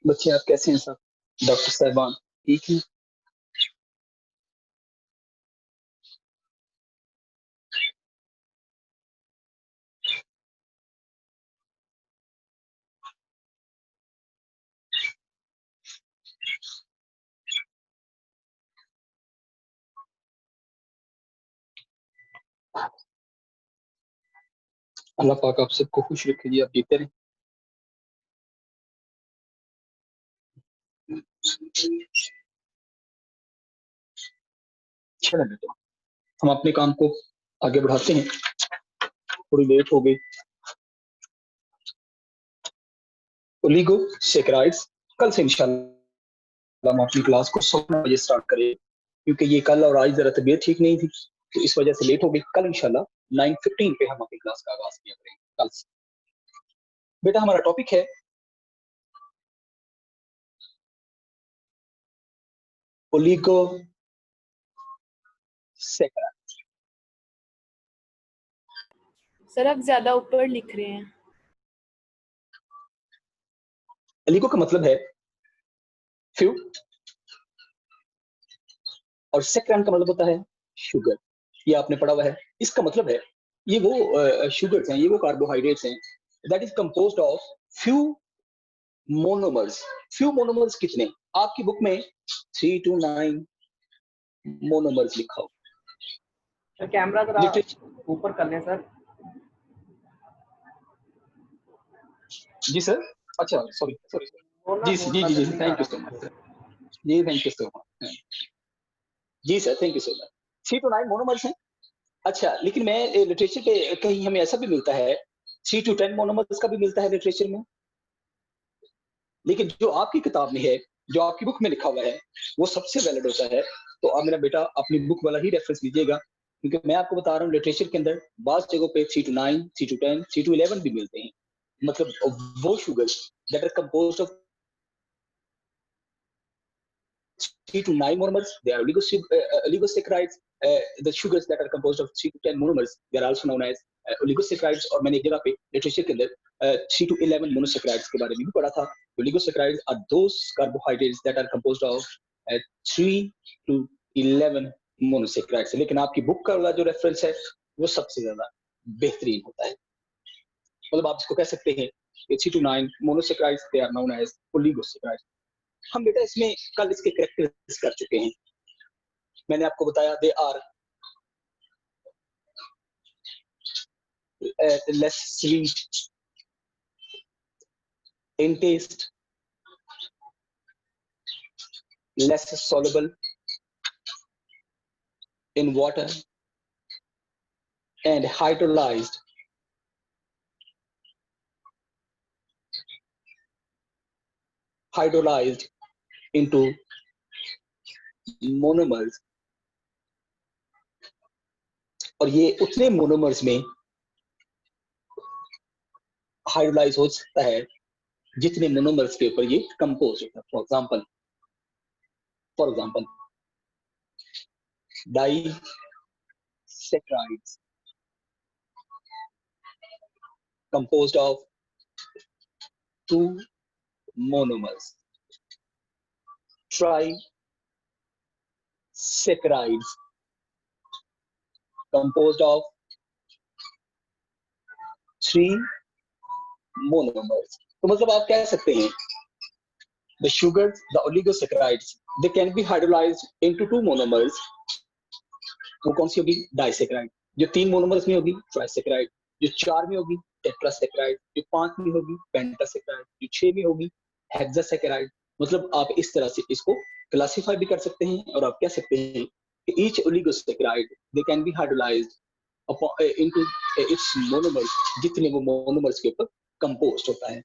बच्चे आप कैसे हैं सब? डॉक्टर साहबान ठीक है? अल्लाह पाक आप सबको खुश रखे जी, आप जीते रहें। चलो बेटा, हम अपने काम को आगे बढ़ाते हैं। थोड़ी लेट हो गई। ओलिगो सेकेराइड्स, कल से इंशाल्लाह हम अपनी क्लास को 7 बजे स्टार्ट करें, क्योंकि ये कल और आज जरा तबीयत ठीक नहीं थी, तो इस वजह से लेट हो गई। कल इंशाल्लाह 9:15 पे हम अपनी क्लास का आगाज किया करेंगे कल से। बेटा हमारा टॉपिक है ओलिगो सेकेराइड। सर आप ज्यादा ऊपर लिख रहे हैं। ओलिगो का मतलब है फ्यू और सेकेराइड का मतलब होता है शुगर। ये आपने पढ़ा हुआ है। इसका मतलब है ये वो शुगर्स हैं, ये वो कार्बोहाइड्रेट्स हैं that is composed of few monomers. Few monomers कितने? आपकी बुक में 3 to 9 मोनोमर्स लिखा हो। सर कैमरा जरा ऊपर कर लें सर। जी सर, अच्छा सॉरी सॉरी जी जी जी जी thank you so much sir. जी थैंक यू सो मच जी sir, thank you so much. 3 to 9 monomers हैं। अच्छा, लेकिन मैं लिटरेचर पे कहीं हमें ऐसा भी मिलता है 3 to 10 मोनोमर्स का भी मिलता है लिटरेचर में, लेकिन जो आपकी किताब में है, जो आपकी बुक में लिखा हुआ है, वो सबसे वैलिड होता है। तो आप मेरा बेटा अपनी बुक वाला ही रेफरेंस लीजिएगा, क्योंकि मैं आपको बता रहा हूँ लिटरेचर के अंदर बाज़ जगहों पे 3 to 9, 3 to 10, 3 to 11 भी मिलते हैं। मतलब वो sugars that are composed of 3 to 9 monomers, they are oligosaccharides. The sugars that are composed of 3 to 10 monomers, they are also known as oligosaccharides. और मैंने एक जगह पे लिटरेचर के अंदर 3 to 11 monosaccharides के बारे में भी पढ़ा था। Oligosaccharides are those carbohydrates that are composed of 3 to 11 monosaccharides। लेकिन आपकी बुक का वाला जो रेफरेंस है वो सबसे ज्यादा बेहतरीन होता है। मतलब आप इसको कह सकते हैं 3 to 9 monosaccharides, they are known as oligosaccharides। हम बेटा इसमें कल इसके कैरेक्टर्स कर चुके हैं। मैंने आपको बताया they are less sweet in taste, less soluble in water, and hydrolyzed into monomers। और ये उतने मोनोमर्स में हाइड्रोलाइज हो सकता है जितने मोनोमर्स के ऊपर ये कंपोज होता है। For example disaccharides composed of 2 monomers, trisaccharides composed of 3 monomers। तो मतलब आप कह सकते हैं the sugars, the oligosaccharides, they can be hydrolyzed into 2 monomers। वो कौन सी होगी? डाइसैकराइड। जो 3 मोनोमर्स में होगी ट्राइसैकराइड, जो 4 में होगी टेट्रासैकराइड, जो 5 में होगी पेंटासैकराइड, जो 6 में होगी हेक्सासैकराइड। मतलब आप इस तरह से इसको क्लासिफाई भी कर सकते हैं और आप कह सकते हैं कि each oligosaccharide they can be hydrolyzed into its monomers, जितने वो मोनोमर्स के ऊपर कंपोस्ट होता है।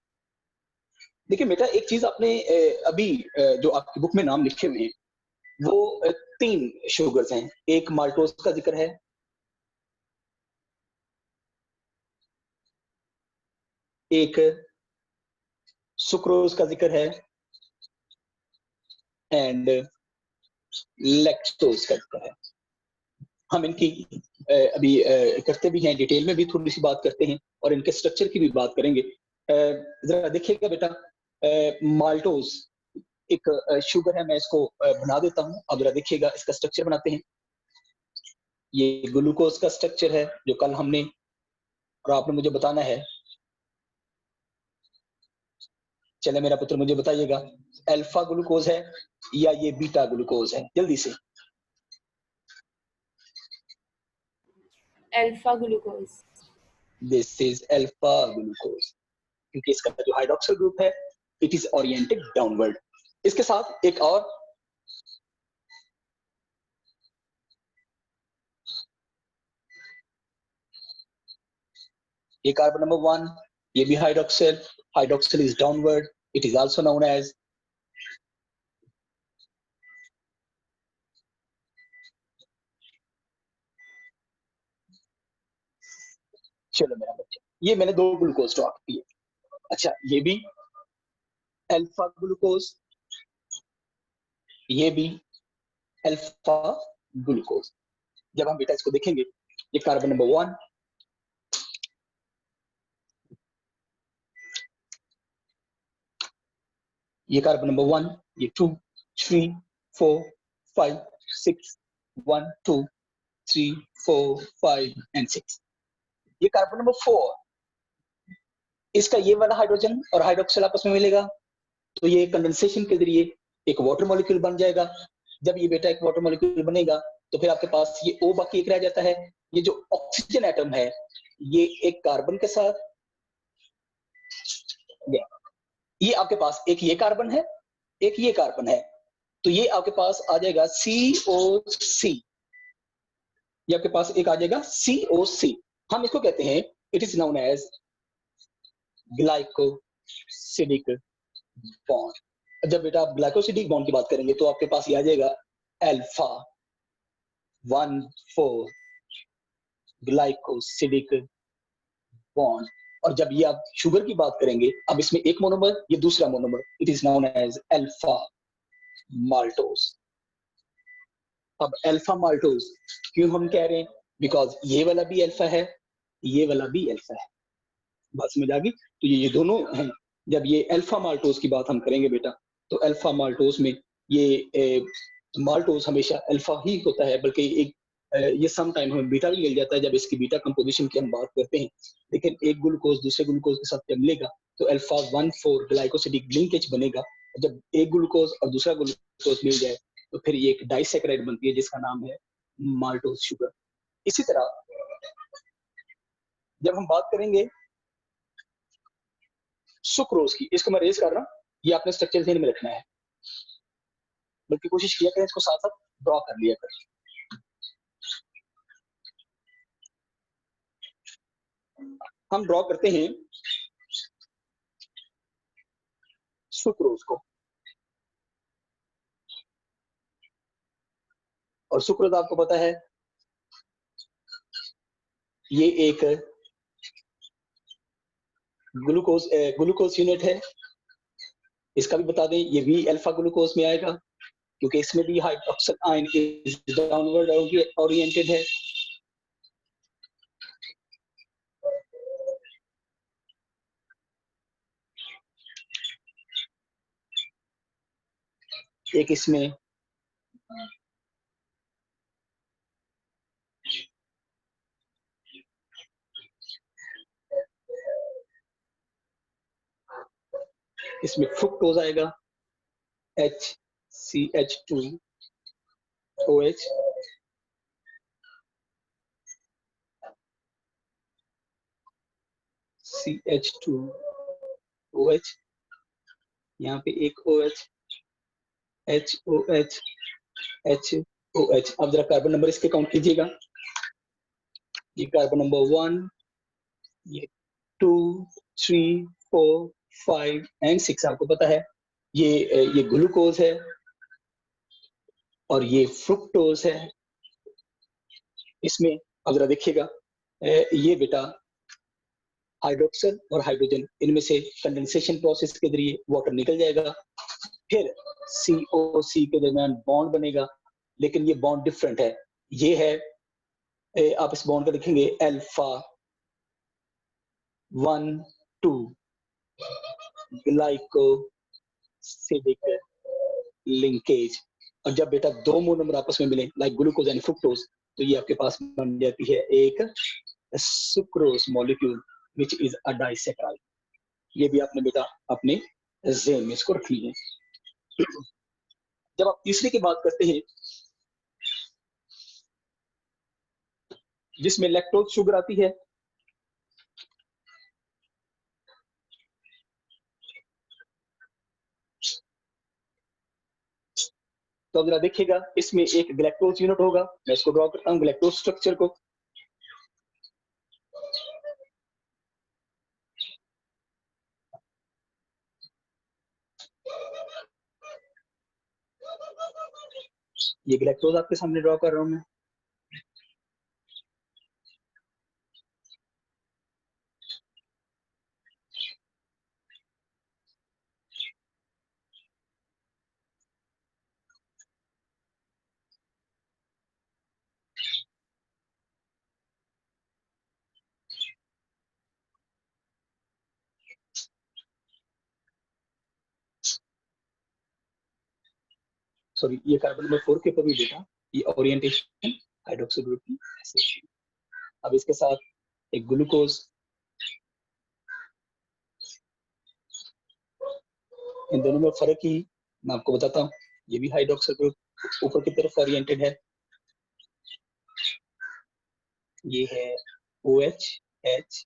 देखिए बेटा, एक चीज आपने अभी जो आपकी बुक में नाम लिखे हुए हैं वो 3 शुगर्स हैं। एक माल्टोज का जिक्र है, एक सुक्रोज का जिक्र है, एंड लैक्टोज का जिक्र है। हम इनकी अभी करते भी हैं, डिटेल में भी थोड़ी सी बात करते हैं और इनके स्ट्रक्चर की भी बात करेंगे। जरा देखिएगा बेटा, माल्टोज एक शुगर है, मैं इसको बना देता हूं। अब जरा देखिएगा, इसका स्ट्रक्चर बनाते हैं। ये ग्लूकोज का स्ट्रक्चर है जो कल हमने, और आपने मुझे बताना है, चले मेरा पुत्र मुझे बताइएगा, अल्फा ग्लूकोज है या ये बीटा ग्लूकोज है, जल्दी से। Alpha glucose. This is alpha glucose, क्योंकि इसका जो हाइड्रोक्सिल ग्रुप है इट इज ओरिएंटेड डाउनवर्ड। इसके साथ एक और ये कार्बन नंबर 1, ये भी hydroxyl, hydroxyl is downward, it is also known as, चलो मेरा बच्चा, ये मैंने 2 ग्लूकोज ड्रॉ किए। अच्छा, ये भी अल्फा ग्लूकोज, ये भी अल्फा ग्लूकोज। जब हम बेटा इसको देखेंगे, ये कार्बन नंबर 1, ये कार्बन नंबर 1, ये 2, 3, 4, 5, 6, 1, 2, 3, 4, 5 एंड 6। ये कार्बन नंबर 4, इसका ये वाला हाइड्रोजन और हाइड्रोक्सिल आपस में मिलेगा, तो ये कंडेंसेशन के जरिए एक वाटर मॉलिक्यूल बन जाएगा। जब ये बेटा एक वाटर मॉलिक्यूल बनेगा तो फिर आपके पास ये O बाकी एक रह जाता है। ये जो ऑक्सीजन एटम है ये एक कार्बन के साथ, ये आपके पास एक ये कार्बन है, एक ये कार्बन है, तो ये आपके पास आ जाएगा COC। ये आपके पास एक आ जाएगा COC। हम इसको कहते हैं, it is known as glycosidic bond. जब बेटा आप ग्लाइकोसिडिक बॉन्ड की बात करेंगे तो आपके पास ये आ जाएगा अल्फा 1,4 ग्लाइकोसिडिक बॉन्ड। और जब ये आप शुगर की बात करेंगे, अब इसमें एक मोनोमर, ये दूसरा monomer, it is known as alpha maltose. अब अल्फा माल्टोज क्यों हम कह रहे हैं, बिकॉज ये वाला भी अल्फा है, ये वाला भी अल्फा है। बात समझ आ गई? तो ये दोनों हैं। जब ये अल्फा माल्टोज की बात हम करेंगे बेटा, तो अल्फा माल्टोज में ये माल्टोज हमेशा अल्फा ही होता है, बल्कि एक ये सम टाइम हमें बीटा भी मिल जाता है जब इसकी बीटा कंपोजिशन की हम बात करते हैं। लेकिन एक ग्लूकोज दूसरे ग्लूकोज के साथ जब मिलेगा तो अल्फा 1,4 ग्लाइकोसिडिक लिंकेज बनेगा। जब एक ग्लूकोज और दूसरा ग्लूकोज मिल जाए तो फिर ये एक डाइसैकेराइड बनती है जिसका नाम है माल्टोज शुगर। इसी तरह जब हम बात करेंगे सुक्रोज की, इसको मैं रेज कर रहा हूं, ये आपने स्ट्रक्चर ध्यान में रखना है, बल्कि कोशिश किया करें इसको साथ साथ ड्रॉ कर लिया करें। हम ड्रॉ करते हैं सुक्रोज को, और सुक्रोज आपको पता है ये एक ग्लूकोज यूनिट है। इसका भी बता दें, ये भी अल्फा ग्लूकोज में आएगा क्योंकि इसमें भी hydroxyl ion is downward oriented है। एक इसमें इसमें फ्रुक्टोज आएगा, HCH2OH, CH2OH, यहाँ पे एक OH, HOH, HOH। अब जरा कार्बन नंबर इसके काउंट कीजिएगा। ये कार्बन नंबर 1, ये 2, 3, 4, 5 एंड 6 आपको पता है। ये ग्लूकोज है और ये फ्रुक्टोज है। इसमें अब जरा देखिएगा, ये बेटा हाइड्रोक्सिल और हाइड्रोजन, इनमें से कंडेंसेशन प्रोसेस के जरिए वाटर निकल जाएगा, फिर COC के दरमियान बॉन्ड बनेगा, लेकिन ये बॉन्ड डिफरेंट है। ये है, आप इस बॉन्ड को देखेंगे अल्फा 1,2 ग्लाइको एसिडिक लिंकेज। और जब बेटा दो मोनोमर आपस में मिले लाइक ग्लूकोज एंड फ्रुक्टोज, तो ये आपके पास बन जाती है एक sucrose molecule which is a disaccharide. ये भी आपने बेटा अपने ज़हन में इसको रखनी है। जब आप तीसरे की बात करते हैं जिसमें लैक्टोज शुगर आती है, तो जरा देखिएगा इसमें एक ग्लैक्टोज यूनिट होगा। मैं इसको ड्रॉ करता हूं ग्लैक्टोज स्ट्रक्चर को। ये ग्लैक्टोज आपके सामने ड्रॉ कर रहा हूं मैं। सॉरी, ये कार्बन नंबर 4 के ऊपर भी बेटा ये ओरिएंटेशन हाइड्रोक्सी ग्रुप की ऐसे है। अब इसके साथ एक ग्लूकोज, इन दोनों में फर्क ही मैं आपको बताता हूँ। ये भी हाइड्रोक्सी ग्रुप ऊपर की तरफ ओरिएंटेड है। ये है OH H,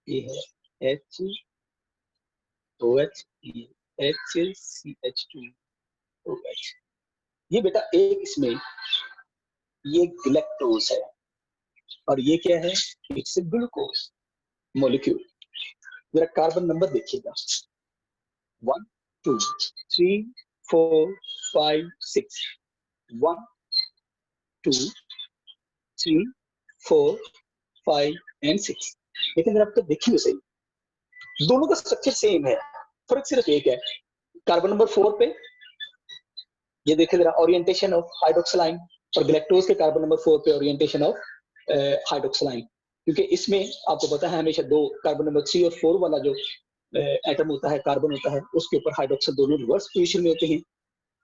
ये है H OH, ये HCH2OH। ये बेटा एक इसमें ये ग्लैक्टोज है और ये क्या है, इट्स ग्लूकोज मॉलिक्यूल। जरा कार्बन नंबर देखिएगा 1 2 3 4 5 6, 1 2 3 4 5 एंड 6। लेकिन अगर आप तो देखिए सही, दोनों का स्ट्रक्चर सेम है, फर्क सिर्फ एक है। कार्बन नंबर 4 पे ये देखिए जरा ओरिएंटेशन ऑफ हाइड्रोक्सिलाइन, और ग्लैक्टोज के कार्बन नंबर 4 पे ओरिएंटेशन ऑफ हाइड्रोक्सिलाइन। क्योंकि इसमें आपको पता है हमेशा दो कार्बन नंबर 3 और 4 वाला जो एटम होता है, कार्बन होता है, उसके ऊपर हाइड्रोक्सिल दोनों रिवर्स पोजीशन में होते हैं,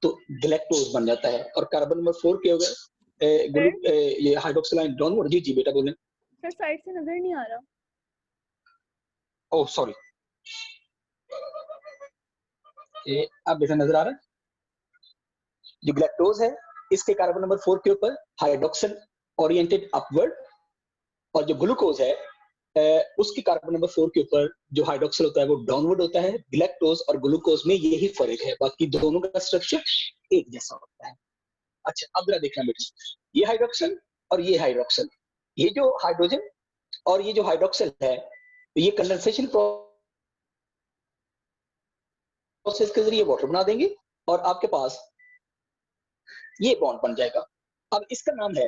तो ग्लैक्टोज बन जाता है। और कार्बन नंबर 4 के हो गए ये हाइड्रोक्सिलाइन डाउनवर्ड। जी जी बेटा बोलें। सर साइड से नजर नहीं आ रहा। ओह सॉरी, ये अब बेटा नजर आ रहा है। जो ग्लैक्टोज है इसके कार्बन नंबर 4 के ऊपर हाइड्रोक्सिल ओरिएंटेड अपवर्ड, और जो ग्लूकोज है उसके कार्बन नंबर 4 के ऊपर जो हाइड्रोक्सिल होता है वो डाउनवर्ड होता है। ग्लैक्टोज और ग्लूकोज में यही फर्क है, बाकी दोनों का स्ट्रक्चर एक जैसा होता है। अच्छा अब जरा देखना बेटा, ये हाइड्रोक्सिल और ये हाइड्रोक्सिल, ये जो हाइड्रोजन और ये जो हाइड्रोक्सिल है, तो ये कंडेंसेशन प्रोसेस के जरिए वाटर बना देंगे और आपके पास ये बॉन्ड बन जाएगा। अब इसका नाम है,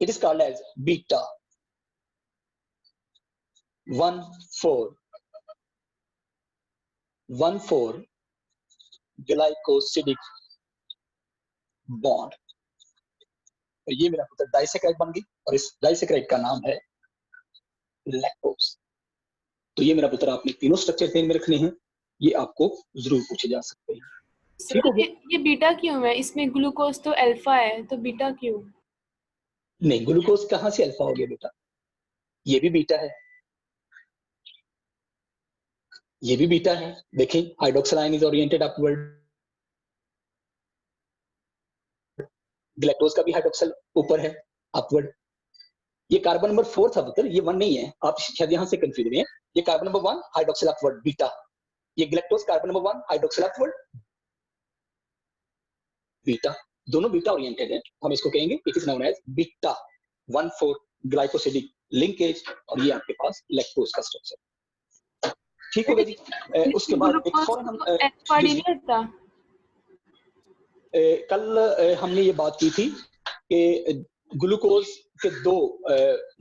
it is called as beta 1,4 glycosidic bond. तो ये मेरा पुत्र डाइसैकेराइड बन गई और इस डाइसैकेराइड का नाम है लैक्टोज। तो ये मेरा पुत्र आपने तीनों स्ट्रक्चर ध्यान में रखने हैं, ये आपको जरूर पूछे जा सकते हैं। ठीक हो सर गया? ये बीटा क्यों है? इसमें ग्लूकोज तो अल्फा है, तो बीटा क्यों? नहीं, ग्लूकोज कहाँ से अल्फा हो गया बेटा, ये भी बीटा है, ये भी बीटा है। देखें हाइड्रोक्सिलाइन इज ओरिएंटेड अपवर्ड, ग्लैक्टोज का भी हाइड्रोक्सिल ऊपर है अपवर्ड। ये कार्बन नंबर 4 था पुत्र, ये 1 नहीं है, आप शायद यहां से कंफ्यूज हुए हैं। ये carbon number 1 hydroxyl upward beta, ये galactose carbon number 1 hydroxyl upward beta, दोनों बीटा ओरिएंटेड है। हम इसको कहेंगे it is known as beta 1,4 glycosidic linkage, और ये आपके पास लैक्टोज का स्ट्रक्चर। ठीक हो गया जी। उसके बाद एक फौरन हम अल्फा नहीं होता। कल हमने ये बात की थी कि ग्लूकोज के दो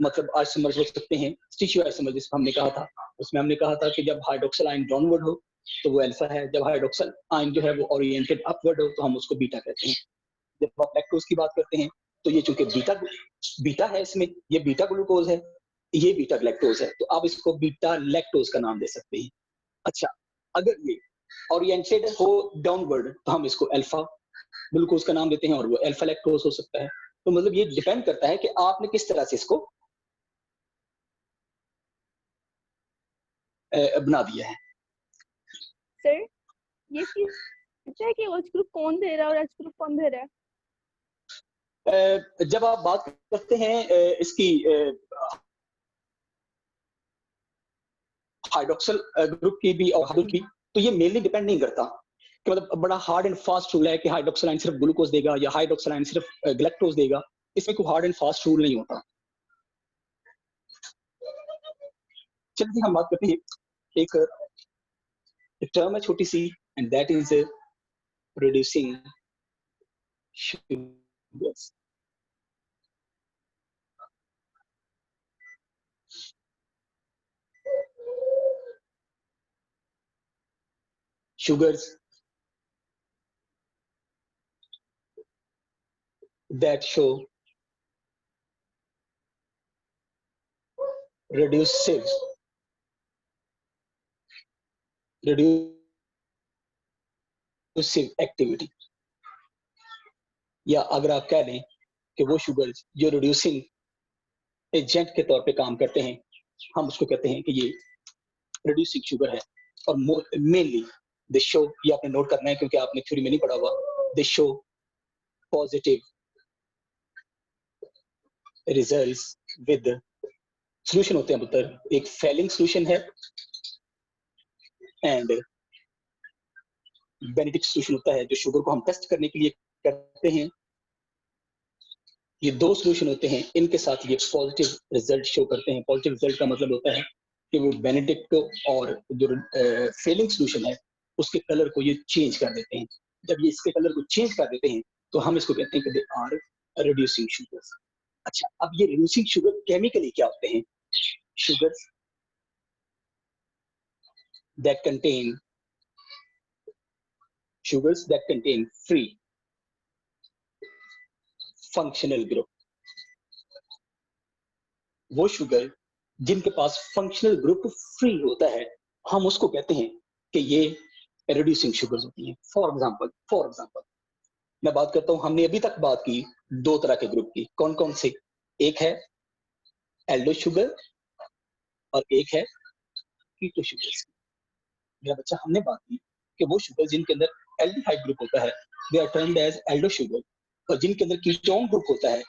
मतलब आइसोमर्स हो सकते हैं, टिश्यू आइसोमर जिसको हमने कहा था। उसमें हमने कहा था कि जब हाइड्रोक्सिल आयन डाउनवर्ड हो तो वो अल्फा है, जब हाइड्रोक्सिल आयन जो है वो ओरिएंटेड अपवर्ड हो तो हम उसको बीटा कहते हैं। जब आप लैक्टोज की बात करते हैं तो ये चूंकि बीटा है, इसमें ये बीटा ग्लूकोज है, ये बीटा लैक्टोज है, तो आप इसको बीटा लैक्टोज का नाम दे सकते हैं। अच्छा, अगर ये ओरिएंटेड हो डाउनवर्ड तो हम इसको अल्फा ग्लूकोज का नाम देते हैं, और वो अल्फा लैक्टोज हो सकता है। तो मतलब ये डिपेंड करता है कि आपने किस तरह से इसको बना दिया है। सर ये चीज पता है कि एच ग्रुप कौन दे रहा है और एच ग्रुप कौन दे रहा है? जब आप बात करते हैं इसकी हाइड्रोक्सिल ग्रुप की भी और हाइड्रोक्सिल की, तो ये मेनली डिपेंड नहीं करता कि मतलब बड़ा हार्ड एंड फास्ट रूल है कि हाइड्रोक्सिलाइन सिर्फ ग्लूकोज देगा या हाइड्रोक्सिलाइन सिर्फ ग्लैक्टोज देगा। इसमें कोई हार्ड एंड फास्ट रूल नहीं होता। चलिए हम बात करते हैं, एक टर्म है छोटी सी, and that is reducing sugars. Sugars that show reducive activity, या अगर आप कह लें कि वो शुगर्स जो रिड्यूसिंग एजेंट के तौर पे काम करते हैं, हम उसको कहते हैं कि ये रिड्यूसिंग शुगर है। और मेनली दे शो, ये आपने नोट करना है क्योंकि आपने थ्योरी में नहीं पढ़ा हुआ, दे show positive results with solution होते हैं पुत्र। एक फेलिंग सॉल्यूशन है एंड बेनेडिक्ट सॉल्यूशन होता है, जो शुगर को हम टेस्ट करने के लिए करते हैं। ये दो सॉल्यूशन होते हैं, इनके साथ ये पॉजिटिव रिजल्ट शो करते हैं। पॉजिटिव रिजल्ट का मतलब होता है कि वो बेनेडिक्ट और जो फेलिंग सॉल्यूशन है उसके कलर को ये चेंज कर देते हैं। जब ये इसके कलर को चेंज कर देते हैं तो हम इसको कहते हैं कि दे आर रिड्यूसिंग शुगर्स। अच्छा, अब ये रिड्यूसिंग शुगर केमिकली क्या होते हैं? Sugars that contain free functional group, वो शुगर जिनके पास फंक्शनल ग्रुप फ्री होता है, हम उसको कहते हैं कि ये रिड्यूसिंग शुगर्स होती हैं। फॉर एग्जांपल मैं बात करता हूं, हमने अभी तक बात की दो तरह के ग्रुप की। कौन कौन से? एक है एल्डो शुगर और एक है कीटो शुगर। मेरा बच्चा, हमने बात की कि वो शुगर जिनके अंदर एल्डिहाइड ग्रुप होता है they are termed as aldo sugar, और जिनके अंदर कीटोन ग्रुप होता है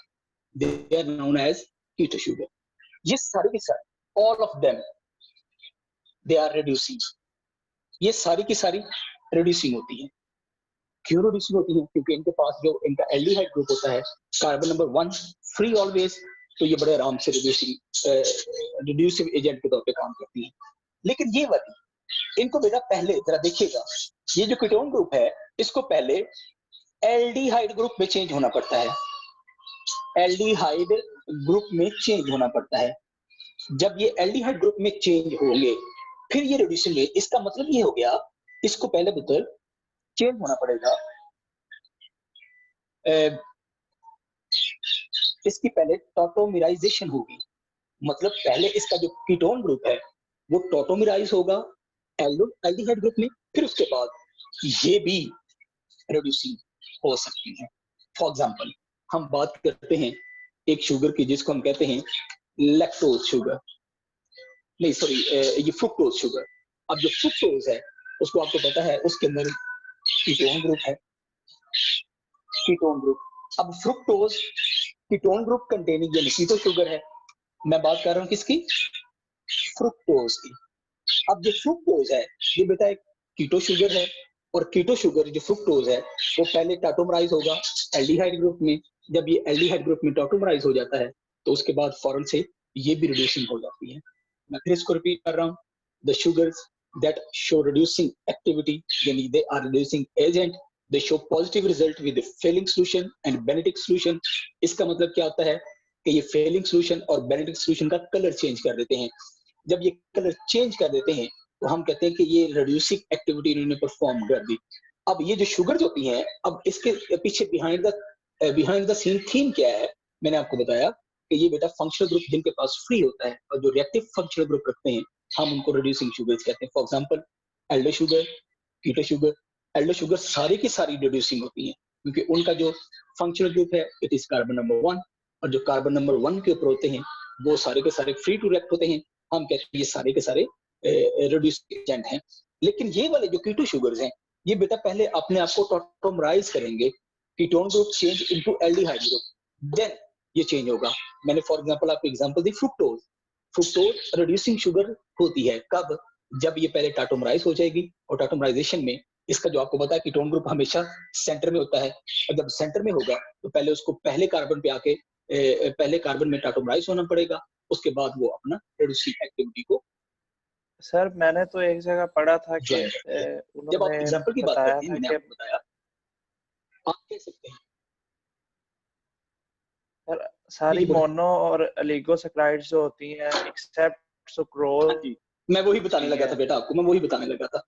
they are known as keto sugar. ये सारे के सारे all of them they are reducing. ये सारी की सारी रिड्यूसिंग होती है। क्यों रिड्यूसिंग होती है? क्योंकि इनके पास जो इनका एल्डिहाइड ग्रुप होता है कार्बन नंबर 1 फ्री ऑलवेज, तो ये बड़े आराम से रिड्यूसिव एजेंट के तौर पे काम करती है। लेकिन ये वाली इनको बेटा पहले जरा देखिएगा, ये जो कीटोन ग्रुप है इसको पहले एल्डिहाइड ग्रुप में चेंज होना पड़ता है। एल्डिहाइड ग्रुप में चेंज होना पड़ता है। जब ये एल्डिहाइड ग्रुप में चेंज होंगे फिर ये रिड्यूसिंग है। इसका मतलब ये हो गया, इसको पहले पुत्र चेंज होना पड़ेगा। इसकी पहले टॉटोमिराइजेशन होगी, मतलब पहले इसका जो कीटोन ग्रुप है वो टॉटोमिराइज होगा एल्डिहाइड ग्रुप में, फिर उसके बाद ये भी रिड्यूसिंग हो सकती है। फॉर एग्जांपल हम बात करते हैं एक शुगर की जिसको हम कहते हैं लैक्टोज शुगर, नहीं सॉरी ये फ्रुक्टोज शुगर। अब जो फ्रुक्टोज है उसको आपको पता है उसके अंदर कीटोन ग्रुप है, कीटोन ग्रुप। अब फ्रुक्टोज कीटोन ग्रुप कंटेनिंग यानी कीटो शुगर है। मैं बात कर रहा हूं किसकी? फ्रुक्टोज की। अब जो फ्रुक्टोज है ये बेटा एक कीटो शुगर है, और कीटो शुगर जो फ्रुक्टोज है वो पहले टॉटोमराइज होगा एल्डिहाइड ग्रुप में। जब ये एल्डिहाइड ग्रुप में टॉटोमराइज हो जाता है तो उसके बाद फौरन से ये भी रिड्यूसिंग हो जाती है। मैं फिर इसको रिपीट कर रहा हूं, the sugars that show reducing activity यानी they are reducing agent, they show positive result with Fehling solution and Benedict solution. इसका मतलब क्या होता है कि ये फेलिंग सॉल्यूशन और बेनेडिक्ट सॉल्यूशन का कलर चेंज कर देते हैं। जब ये कलर चेंज कर देते हैं तो हम कहते हैं कि ये रिड्यूसिंग एक्टिविटी इन्होंने परफॉर्म कर दी। अब ये जो शुगर्स होती हैं, अब इसके पीछे बिहाइंड द सीन थीम क्या है? मैंने आपको बताया कि ये बेटा फंक्शनल ग्रुप जिनके पास फ्री होता है और जो रिएक्टिव फंक्शनल ग्रुप रखते हैं हम उनको रिड्यूसिंग शुगर्स कहते हैं। For example aldo sugar, keto sugar, aldo sugar सारी की सारी रिड्यूसिंग होती हैं, क्योंकि उनका जो फंक्शनल ग्रुप है इट इज कार्बन नंबर 1, और जो कार्बन नंबर 1 के ऊपर होते हैं वो सारे के सारे फ्री टू रिएक्ट होते हैं। हम कहते हैं ये सारे के सारे रिड्यूसिंग एजेंट हैं। लेकिन ये वाले जो कीटो शुगर्स हैं ये बेटा पहले अपने आप को टॉटोमराइज करेंगे, ketone group change into aldehyde group, then ये चेंज होगा। मैंने फॉर एग्जांपल आपको एग्जांपल दी फ्रुक्टोज। फ्रुक्टोज रिड्यूसिंग शुगर होती है कब? जब ये पहले टाटोमराइज हो जाएगी, और टाटोमराइजेशन में इसका जो आपको पता है कीटोन ग्रुप हमेशा सेंटर में होता है, और जब सेंटर में होगा तो पहले उसको पहले कार्बन पे आके पहले कार्बन में टाटोमराइज होना पड़ेगा, उसके बाद वो अपना रिड्यूसिंग एक्टिविटी को। सर मैंने तो एक जगह पढ़ा था कि जब आप उन्होंने एग्जांपल की बात बताया करते हैं, था मैंने कि आपको बताया, आप कह सकते हैं सर सारी जी बोले। मोनो और ओलिगोसैकेराइड्स जो होती हैं एक्सेप्ट सुक्रोज हाँ जी, मैं वही बताने लगा था बेटा आपको, मैं वही बताने लगा था।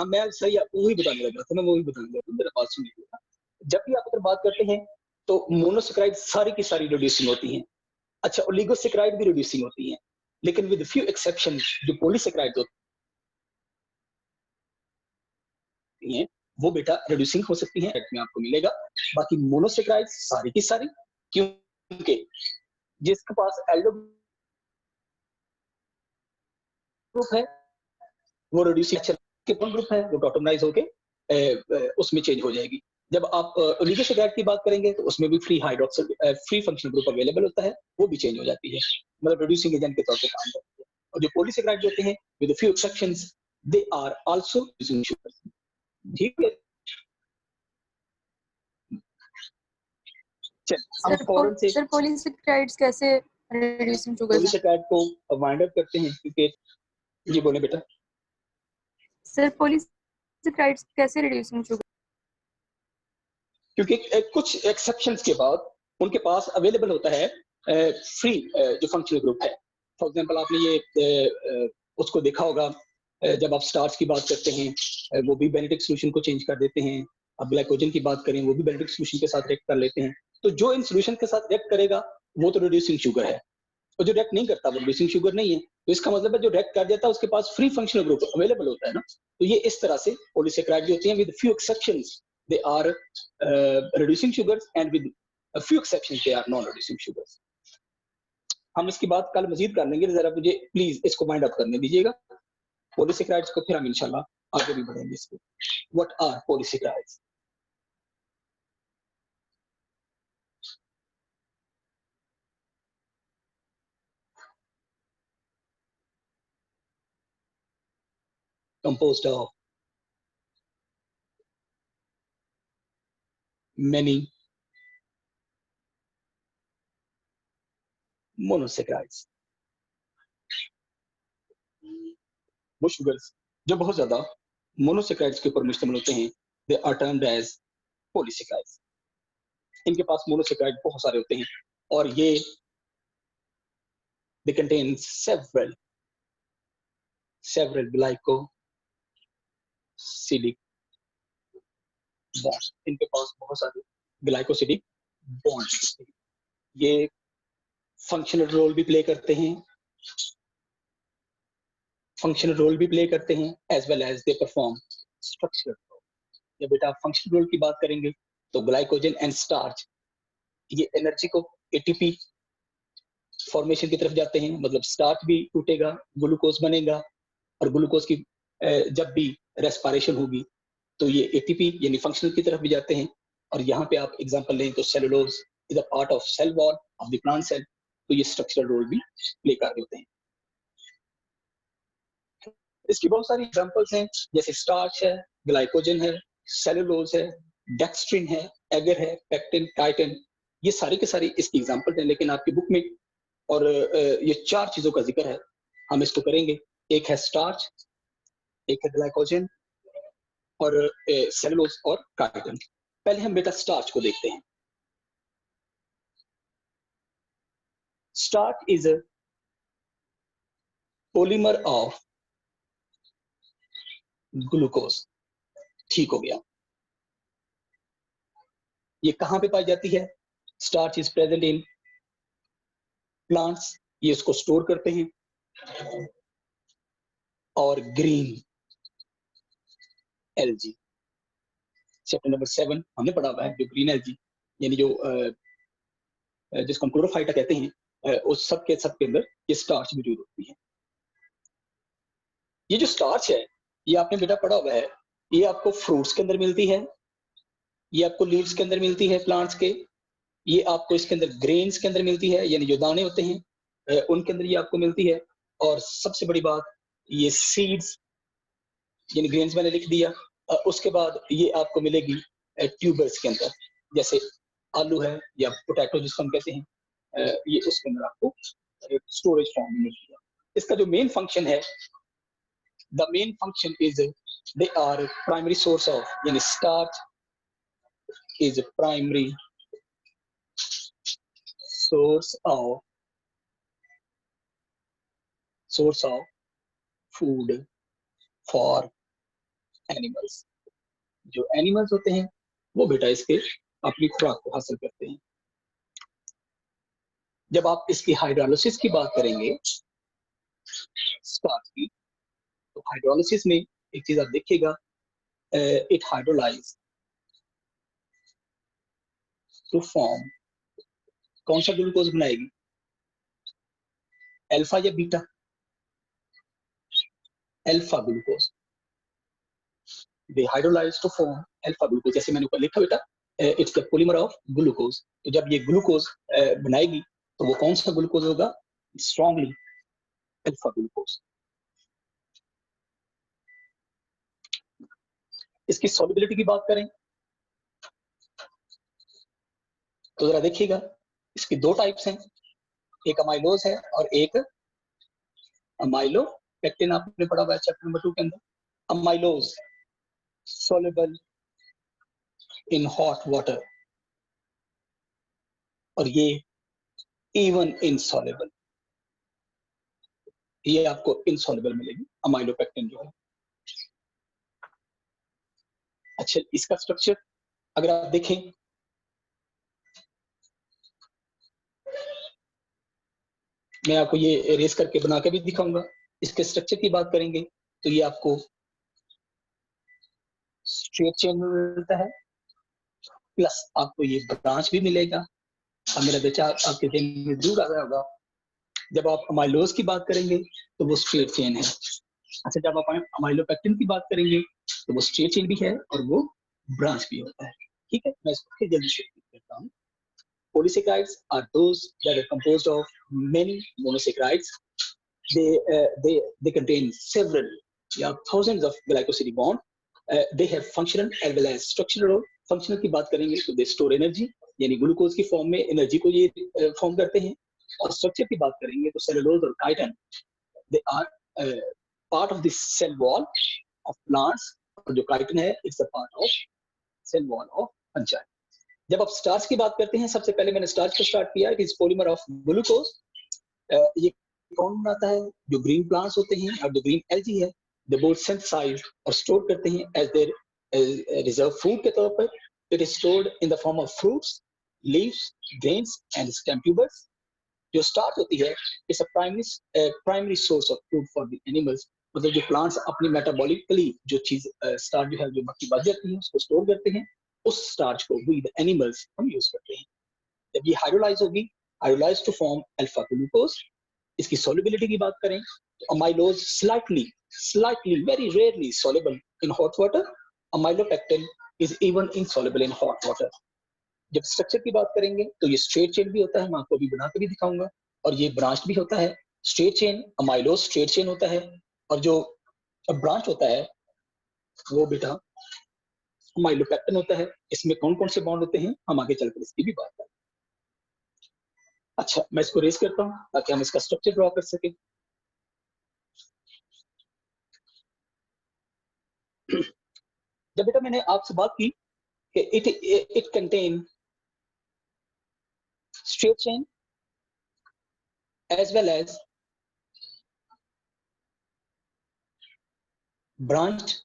मैं सही आपको वही बताने लगा था, मैं वही बताने लगा था, मेरा बात सुनिए। जब भी आप अगर बात करते हैं तो मोनोसेक्राइड सारी की सारी रिड्यूसिंग होती हैं। अच्छा, ओलिगोसेक्राइड भी रिड्यूसिंग होती हैं, लेकिन विद फ्यू एक्सेप्शन जो पॉलीसेक्राइड होती हैं वो बेटा रिड्यूसिंग हो सकती हैं, में आपको मिलेगा। बाकी मोनोसेक्राइड सारी की सारी, क्योंकि जिसके पास एल्डो ग्रुप है वो रिड्यूसिंग ग्रुप है वो टॉटोमराइज होके उसमें चेंज हो जाएगी। जब आप ओलिगोसेक्राइड की बात करेंगे तो उसमें भी free hydroxyl free functional group available होता है, वो भी चेंज हो जाती है, मतलब रिड्यूसिंग एजेंट के तौर पे काम करती है। और जो पॉलीसेक्राइड होते हैं with few exceptions they are also reducing sugar. ठीक है, चल हम फौरन से सर पॉलीसेकेराइड्स कैसे रिड्यूसिंग शुगर है? पॉलीसेक्राइड को वाइंड अप करते हैं, क्योंकि ये बोले बेटा। सर पॉलीसेकेराइड्स कैसे रिड्यूसिंग शुगर? क्योंकि कुछ एक्सेप्शंस के बाद उनके पास अवेलेबल होता है फ्री जो फंक्शनल ग्रुप है। फॉर एग्जांपल आपने ये उसको देखा होगा, जब आप स्टार्च की बात करते हैं वो भी बेनेडिक्ट सॉल्यूशन को चेंज कर देते हैं। अब ग्लाइकोजन की बात करें वो भी बेनेडिक्ट सॉल्यूशन के साथ रिएक्ट कर लेते हैं। तो जो इन सॉल्यूशन के साथ रिएक्ट करेगा वो तो रिड्यूसिंग शुगर है, और जो रिएक्ट नहीं करता वो रिड्यूसिंग शुगर नहीं है। तो इसका मतलब है जो रिएक्ट कर देता है उसके पास फ्री फंक्शनल ग्रुप अवेलेबल होता है ना। तो ये इस तरह से पॉलीसेक्राइड भी होती हैं with few exceptions they are reducing sugars, and with a few exceptions they are non reducing sugars. हम इसकी बात कल मजीद कर लेंगे, जरा मुझे प्लीज इसको वाइंड अप करने दीजिएगा पॉलीसेक्राइड्स को, फिर हम इंशाल्लाह आगे भी बढ़ेंगे इसको। What are polysaccharides? composed of many monosaccharides, वो शुगर्स जो बहुत ज्यादा मोनोसेक्राइड्स के ऊपर मुश्तमिल होते हैं, they are termed as polysaccharides. इनके पास मोनोसेक्राइड बहुत सारे होते हैं, और ये they contain several glycosidic bonds। इनके पास बहुत सारे ग्लाइकोसिडिक बॉन्ड्स, ये फंक्शनल रोल भी प्ले करते हैं, as well as they perform structural role. जब बेटा आप फंक्शनल रोल की बात करेंगे तो ग्लाइकोजन एंड स्टार्च ये एनर्जी को एटीपी फॉर्मेशन की तरफ जाते हैं, मतलब स्टार्च भी टूटेगा, ग्लूकोज बनेगा, और ग्लूकोज की जब भी रेस्पिरेशन होगी तो ये एटीपी यानी फंक्शनल की तरफ भी जाते हैं। और यहाँ पे आप एग्जांपल लें तो cellulose is a part of cell wall of the plant cell, तो ये स्ट्रक्चरल रोल भी प्ले कर रहे होते हैं। इसकी बहुत सारी एग्जांपल्स हैं, जैसे स्टार्च है, ग्लाइकोजन है, सेलुलोज है, डेक्स्ट्रिन है, एगर है, पेक्टिन, काइटिन, ये सारी के सारी इसकी एग्जांपल हैं। लेकिन आपकी बुक में और ये 4 चीजों का जिक्र है, हम इसको करेंगे। एक है स्टार्च, एक है ग्लाइकोजन, और सेलुलोज और काइटिन। पहले हम बेटा स्टार्च को देखते हैं। Starch is a polymer of glucose. ठीक हो गया। ये कहां पे पाई जाती है? Starch is present in plants, ये इसको स्टोर करते हैं। और ग्रीन Lg। चैप्टर नंबर 7 हमने पढ़ा हुआ है, जो ग्रीन एलगी यानी जो जिसको हम क्लोरोफाइटा कहते हैं, उस सब के अंदर ये स्टार्च मौजूद होती है। ये जो स्टार्च है ये आपने बेटा पढ़ा हुआ है, ये आपको फ्रूट्स के अंदर मिलती है, ये आपको लीव्स के अंदर मिलती है प्लांट्स के, ये आपको इसके अंदर ग्रेन्स के अंदर मिलती है, यानी जो दाने होते हैं उनके अंदर ये आपको मिलती है। और सबसे बड़ी बात, ये सीड्स यानी ग्रेन्स मैंने लिख दिया। उसके बाद ये आपको मिलेगी ट्यूबर्स के अंदर, जैसे आलू है या पोटैटो जिसको हम कहते हैं, ये उसके अंदर आपको स्टोरेज फॉर्म में मिलती है। इसका जो मेन फंक्शन है, the main function is they are primary source of, यानी starch is primary source of food for animals। जो एनिमल्स होते हैं वो बेटा इसके अपनी खुराक को हासिल करते हैं। जब आप इसकी हाइड्रोलिसिस की बात करेंगे स्टार्च की, तो हाइड्रोलिसिस में एक चीज आप देखिएगा, इट हाइड्रोलाइज टू फॉर्म, कौन सा ग्लूकोज बनाएगी, अल्फा या beta, alpha glucose. They hydrolyse to form alpha glucose, जैसे मैंने ऊपर लिखा बेटा, it's the polymer of glucose. तो जब ये ग्लूकोज बनाएगी तो वो कौन सा ग्लूकोज होगा, स्ट्रांगली अल्फा ग्लूकोज। इसकी सॉल्युबिलिटी की बात करें तो जरा देखिएगा, इसकी दो टाइप्स हैं, एक अमाइलोज है और एक अमाइलो पेक्टिन। आपने पढ़ा हुआ है चैप्टर नंबर 2 के अंदर। Amylose soluble in hot water और ये even insoluble, ये आपको insoluble मिलेगी अमाइलोपेक्टिन जो है। अच्छा, इसका स्ट्रक्चर अगर आप देखें, मैं आपको ये एरेज करके बना के भी दिखाऊंगा। इसके स्ट्रक्चर की बात करेंगे तो ये आपको स्ट्रेट चेन में मिलता है, प्लस आपको ये ब्रांच भी मिलेगा। अब मेरा बेटा आपके ध्यान में जरूर आ रहा होगा, जब आप अमाइलोज की बात करेंगे तो वो स्ट्रेट चेन है। अच्छा, जब आप अमाइलोपेक्टिन की बात करेंगे तो वो स्ट्रेट चेन भी है और वो ब्रांच भी होता है। ठीक है, मैं इसको जल्दी से करता हूँ। Polysaccharides are those that are composed of many monosaccharides. They contain several, thousands of glycosidic bond. They have functional as well as structural role. Functional की बात करेंगे तो they store energy, यानी ग्लूकोज की फॉर्म में एनर्जी को ये form करते हैं। और स्ट्रक्चर की बात करेंगे तो सेलुलोज और chitin, they are part of the cell wall of plants। और जो काइटिन है it's a part of cell wall of fungi। जब आप स्टार्च की बात करते हैं, सबसे पहले मैंने स्टार्च को स्टार्ट किया, it is polymer of glucose. ये कौन बनाता है, जो ग्रीन प्लांट्स होते हैं और जो ग्रीन एल्गी है, दे बोथ सिंथेसाइज और स्टोर करते हैं एज देयर रिजर्व फूड के तौर पर। It is stored in the form of fruits, leaves, grains and stem tubers. जो स्टार्च होती है it's a primary source of food for the animals. मतलब जो प्लांट्स अपनी मेटाबॉलिकली जो चीज स्टार्च जो है जो बाकी बच जाती है उसको स्टोर करते हैं, उस स्टार्च को वी द एनिमल्स हम यूज करते हैं। जब ये हाइड्रोलाइज होगी, hydrolyse to form alpha glucose. इसकी सॉल्युबिलिटी की बात करें तो amylose slightly very rarely soluble in hot water. Amylopectin is even insoluble in hot water। जब स्ट्रक्चर की बात करेंगे तो ये स्ट्रेट चेन भी होता है, मैं आपको अभी बना के भी दिखाऊंगा, और ये ब्रांच भी होता है। Straight chain amylose straight chain होता है, और जो ब्रांच होता है वो बेटा अमाइलोपेक्टिन होता है। इसमें कौन कौन से बॉन्ड होते हैं हम आगे चलकर इसकी भी बात करें। अच्छा, मैं इसको रेस करता हूं ताकि हम इसका स्ट्रक्चर ड्रॉ कर सकें। जब बेटा मैंने आपसे बात की कि it contain straight chain as well as branch,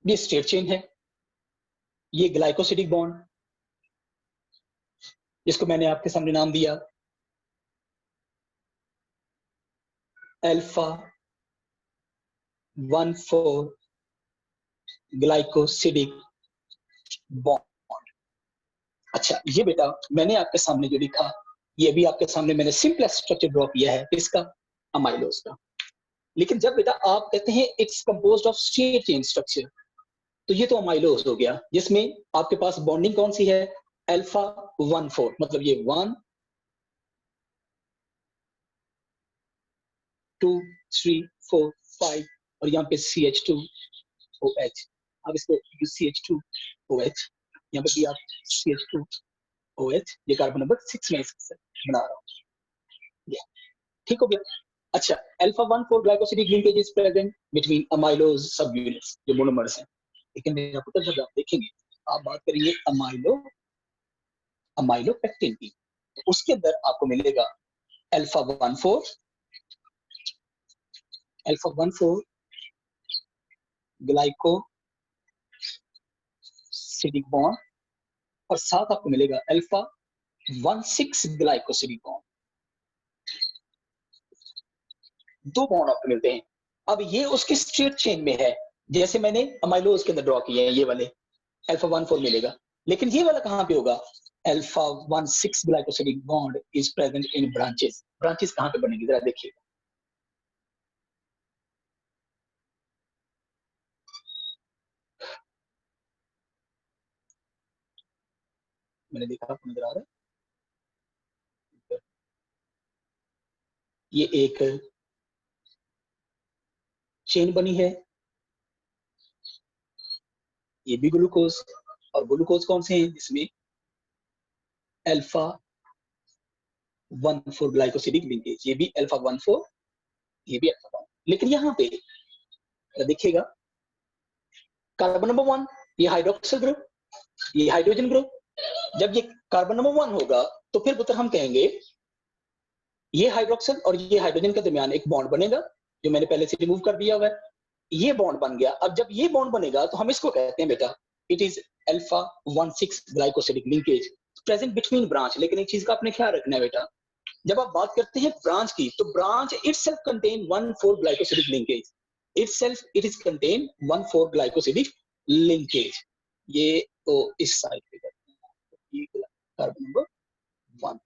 ये स्ट्रेट चेन है, ये ग्लाइकोसिडिक बॉन्ड, जिसको मैंने आपके सामने नाम दिया अल्फा 1,4 ग्लाइकोसिडिक बॉन्ड। अच्छा, ये बेटा मैंने आपके सामने जो लिखा, ये भी आपके सामने मैंने सिंपल स्ट्रक्चर ड्रॉ किया है, किसका? अमाइलोज का। लेकिन जब बेटा आप कहते हैं it's composed of straight chain structure, तो ये तो अमाइलोज हो गया, जिसमें आपके पास बॉन्डिंग कौन सी है? अल्फा 1,4, मतलब ये 1 2 3 4 5 और यहाँ पे CH2OH। अब इसको CH2OH, यहाँ पे भी आप CH2OH, ये कार्बन नंबर 6 में बना रहा हूँ। ठीक हो गया। अच्छा, alpha 1,4 glycosidic linkage is present between amylose सब यूनिट्स, जो मोनोमर्स हैं। लेकिन मेरा पुत्र जब आप देखेंगे, आप बात करेंगे अमाइलोपेक्टिन की, तो उसके अंदर आपको मिलेगा अल्फा 1,4 ग्लाइकोसिडिक बॉन्ड, और साथ आपको मिलेगा अल्फा 1,6 ग्लाइकोसिडिक बॉन्ड। दो बॉन्ड आपको मिलते हैं। अब ये उसके स्ट्रेट चेन में है, जैसे मैंने अमाइलोज के अंदर ड्रॉ किए हैं, ये वाले अल्फा 1,4 मिलेगा। लेकिन ये वाला कहां पे होगा? Alpha 1,6 glycosidic bond is present in branches. Branches कहां पे बनेंगी जरा देखिए। मैंने देखा, आपको नजर आ रहा है? ये एक चेन बनी है, ये भी ग्लूकोज, और ग्लूकोज कौन से हैं? जिसमें अल्फा 1,4 ग्लाइकोसिडिक लिंकेज, ये भी अल्फा 1,4, ये भी अल्फा 1। लेकिन यहाँ पे देखिएगा, कार्बन नंबर 1 ये हाइड्रोक्सिल ग्रुप, ये हाइड्रोजन ग्रुप। जब ये कार्बन नंबर 1 होगा तो फिर पुत्र हम कहेंगे ये हाइड्रोक्सिल और ये हाइड्रोजन के दरमियान एक बॉन्ड बनेगा, जो मैंने पहले से रिमूव कर दिया हुआ है। ये बॉन्ड बन गया। अब जब ये बॉन्ड बनेगा तो हम इसको कहते हैं बेटा, it is alpha 1,6 glycosidic linkage present between branch. लेकिन एक चीज का आपने ख्याल रखना है बेटा, जब आप बात करते हैं ब्रांच की, तो branch itself contain 1,4 glycosidic linkage, itself it is contain 1,4 glycosidic linkage. ये तो इस साइड पे करते हैं, ये कार्बन नंबर 1।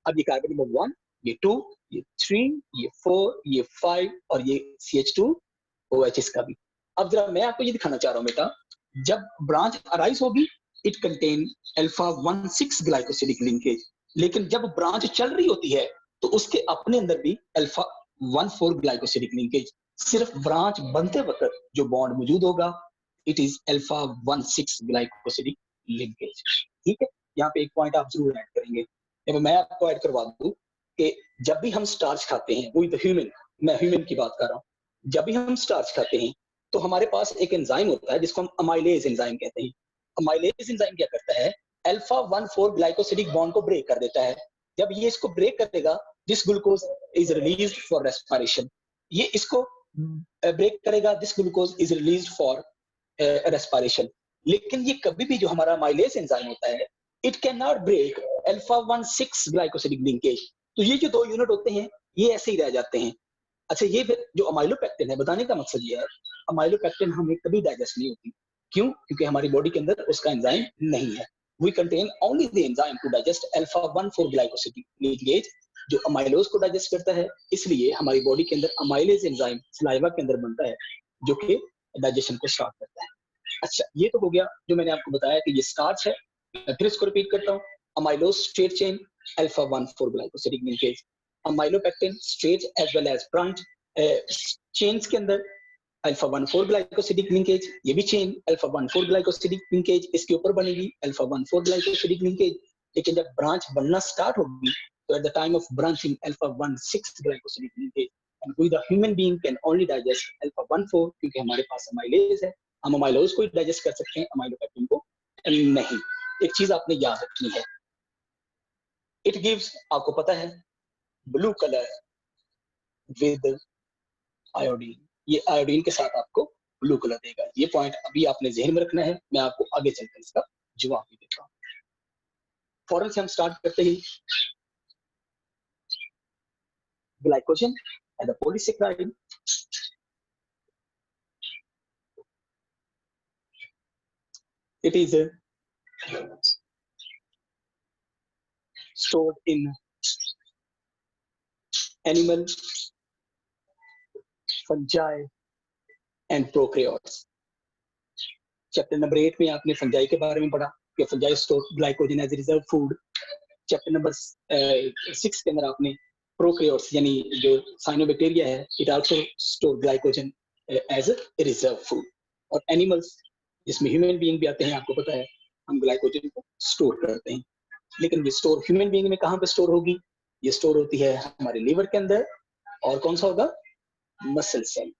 अब ये कार्बन नंबर 1, ये 2, ये 3, ये 4, ये 5 और ये CH2OH इसका भी। अब जरा मैं आपको ये दिखाना चाह रहा हूं बेटा, जब ब्रांच अराइज होगी it contain alpha 1,6 glycosidic linkage, लेकिन जब ब्रांच चल रही होती है तो उसके अपने अंदर भी अल्फा 1,4 ग्लाइकोसिडिक लिंकेज। सिर्फ ब्रांच बनते वक्त जो बॉन्ड मौजूद होगा, it is alpha 1,6 glycosidic linkage. ठीक है, यहाँ पे एक पॉइंट आप जरूर ऐड करेंगे, मैं आपको ऐड करवा दूं कि जब भी हम स्टार्च खाते हैं, वो ह्यूमन, मैं ह्यूमन की बात कर रहा हूँ, जब भी हम स्टार्च खाते हैं तो हमारे पास एक एंजाइम होता है जिसको हम अमाइलेज एंजाइम कहते हैं। अमाइलेज एंजाइम क्या करता है? अल्फा 1,4 ग्लाइकोसिडिक बॉन्ड को ब्रेक कर देता है। जब ये इसको ब्रेक करेगा, this glucose is released for respiration. ये इसको ब्रेक करेगा, this glucose is released for respiration. लेकिन ये कभी भी जो हमारा अमाइलेज एंजाइम होता है, it can not break alpha 1,6 glycosidic linkage. तो ये जो दो यूनिट होते हैं ये ऐसे ही रह जाते हैं। अच्छा, ये जो अमाइलोपेक्टिन है, बताने का मकसद ये है, अमाइलोपेक्टिन हमें कभी डाइजेस्ट नहीं होती। क्यों? क्योंकि हमारी बॉडी के अंदर उसका एंजाइम नहीं है। We contain only the enzyme to digest alpha 1,4 glycosidic linkage, जो अमाइलोज को डाइजेस्ट करता है। इसलिए हमारी बॉडी के अंदर अमाइलेज एंजाइम सलाइवा के अंदर बनता है, जो कि डाइजेशन को स्टार्ट करता है। अच्छा, ये तो हो गया जो मैंने आपको बताया कि ये स्टार्च है। मैं फिर इसको रिपीट करता हूँ, amylose straight chain alpha 1,4 glycosidic linkage, amylopectin straight as well as branch chains के अंदर अल्फा 1,4 ग्लाइकोसिडिक लिंकेज, ये भी चेन अल्फा 1,4 ग्लाइकोसिडिक लिंकेज, इसके ऊपर बनेगी अल्फा 1,4 ग्लाइकोसिडिक लिंकेज। लेकिन जब ब्रांच बनना स्टार्ट होगी तो at the time of branching alpha 1,6 glycosidic linkage, and we the human being can only digest alpha 1,4, क्योंकि हमारे पास अमाइलेज है। हम अमाइलोज को डाइजेस्ट कर सकते हैं, अमाइलोपेक्टिन को नहीं। एक चीज आपने याद रखनी है, इट गिव्स, आपको पता है ब्लू कलर विद आयोडीन, ये आयोडीन के साथ आपको ब्लू कलर देगा। ये पॉइंट अभी आपने जहन में रखना है, मैं आपको आगे चलकर इसका जवाब भी देता हूँ। फौरन से हम स्टार्ट करते ही glycogen and the polysaccharide. It is stored in animal, fungi and prokaryotes. Chapter number 8 में आपने फंजाई के बारे में पढ़ा कि fungi store glycogen as reserve food. Chapter number 6 के अंदर आपने प्रोकैरियोट्स यानी जो साइनोबैक्टीरिया है, it also store glycogen as a reserve food. और एनिमल्स जिसमें ह्यूमन बीइंग भी आते हैं, आपको पता है हम ग्लाइकोजन को स्टोर करते हैं। लेकिन ये स्टोर ह्यूमन बीइंग में कहाँ पे स्टोर होगी? ये स्टोर होती है हमारे लिवर के अंदर, और कौन सा होगा? मसल सेल,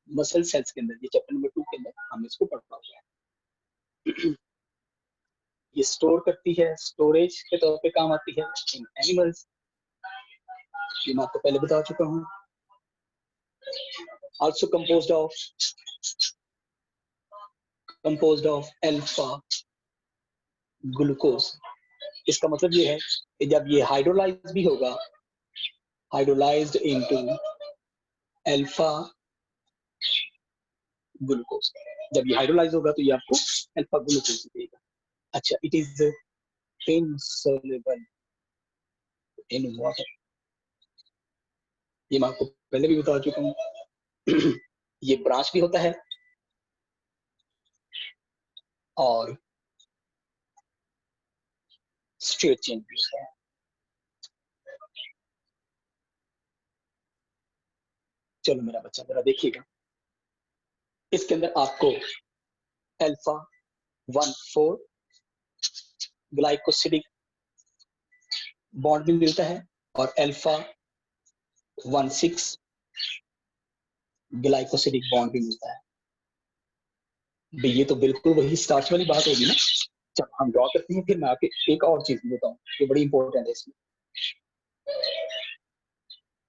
मसल सेल्स के अंदर। ये चैप्टर नंबर 2 के अंदर हम इसको पढ़ा हुआ है। ये स्टोर करती है, स्टोरेज के तौर पे काम आती है इन एनिमल्स, ये मैं आपको पहले बता चुका हूँ। Also composed of alpha glucose. इसका मतलब ये है कि जब ये हाइड्रोलाइज भी होगा, हाइड्रोलाइज्ड इनटू अल्फा ग्लूकोज, जब ये हाइड्रोलाइज होगा तो ये आपको अल्फा ग्लूकोज देगा। अच्छा, it is insoluble in water, ये मैं आपको पहले भी बता चुका हूँ। ये ब्रांच भी होता है और स्ट्रेट चेन भी होता है। चलो मेरा बच्चा जरा देखिएगा, इसके अंदर आपको अल्फा 1,4 ग्लाइकोसिडिक बॉन्ड भी मिलता है और अल्फा 1,6 ग्लाइकोसिडिक बॉन्ड भी मिलता है। ये तो बिल्कुल वही स्टार्च वाली बात होगी ना। जब हम ड्रॉ करते हैं, फिर मैं आपको एक और चीज बताऊं जो बड़ी इंपॉर्टेंट है इसमें।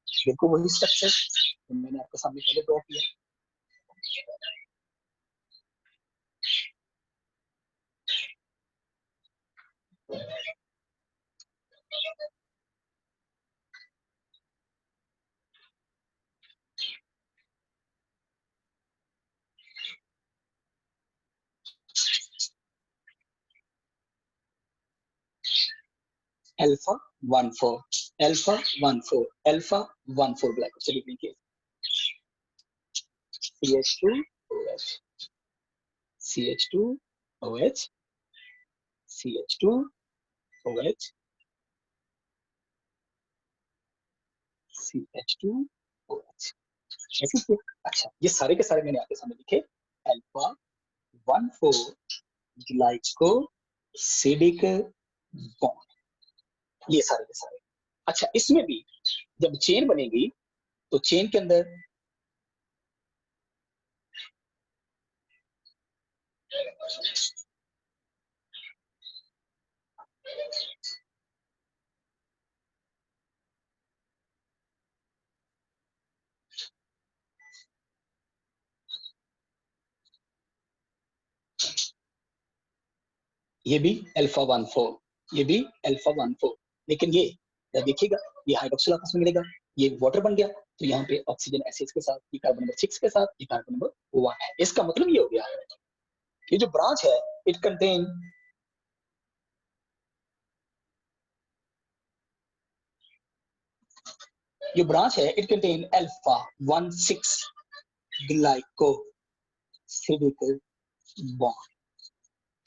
बिल्कुल वही स्ट्रक्चर तो मैंने आपके सामने पहले ड्रॉ किया। Alpha 1,4 glycosidic linkage, CH2OH, CH2OH, CH2OH, CH2OH। अच्छा, ये सारे के सारे मैंने आपके सामने लिखे, अल्फा 1,4 ग्लाइकोसिडिक बॉन्ड, ये सारे के सारे। अच्छा, इसमें भी जब चेन बनेगी तो चेन के अंदर ये भी अल्फा 1,4, ये भी अल्फा 1,4, लेकिन ये देखिएगा, ये हाइड्रोक्सिल आपस में मिलेगा, ये वाटर बन गया, तो यहाँ पे ऑक्सीजन एसिड्स के साथ, ये कार्बन नंबर 6 के साथ, ये कार्बन नंबर 1 है। इसका मतलब ये हो गया, ये जो ब्रांच है इट कंटेन ये ब्रांच है it contain alpha 1,6 glycosidic bond.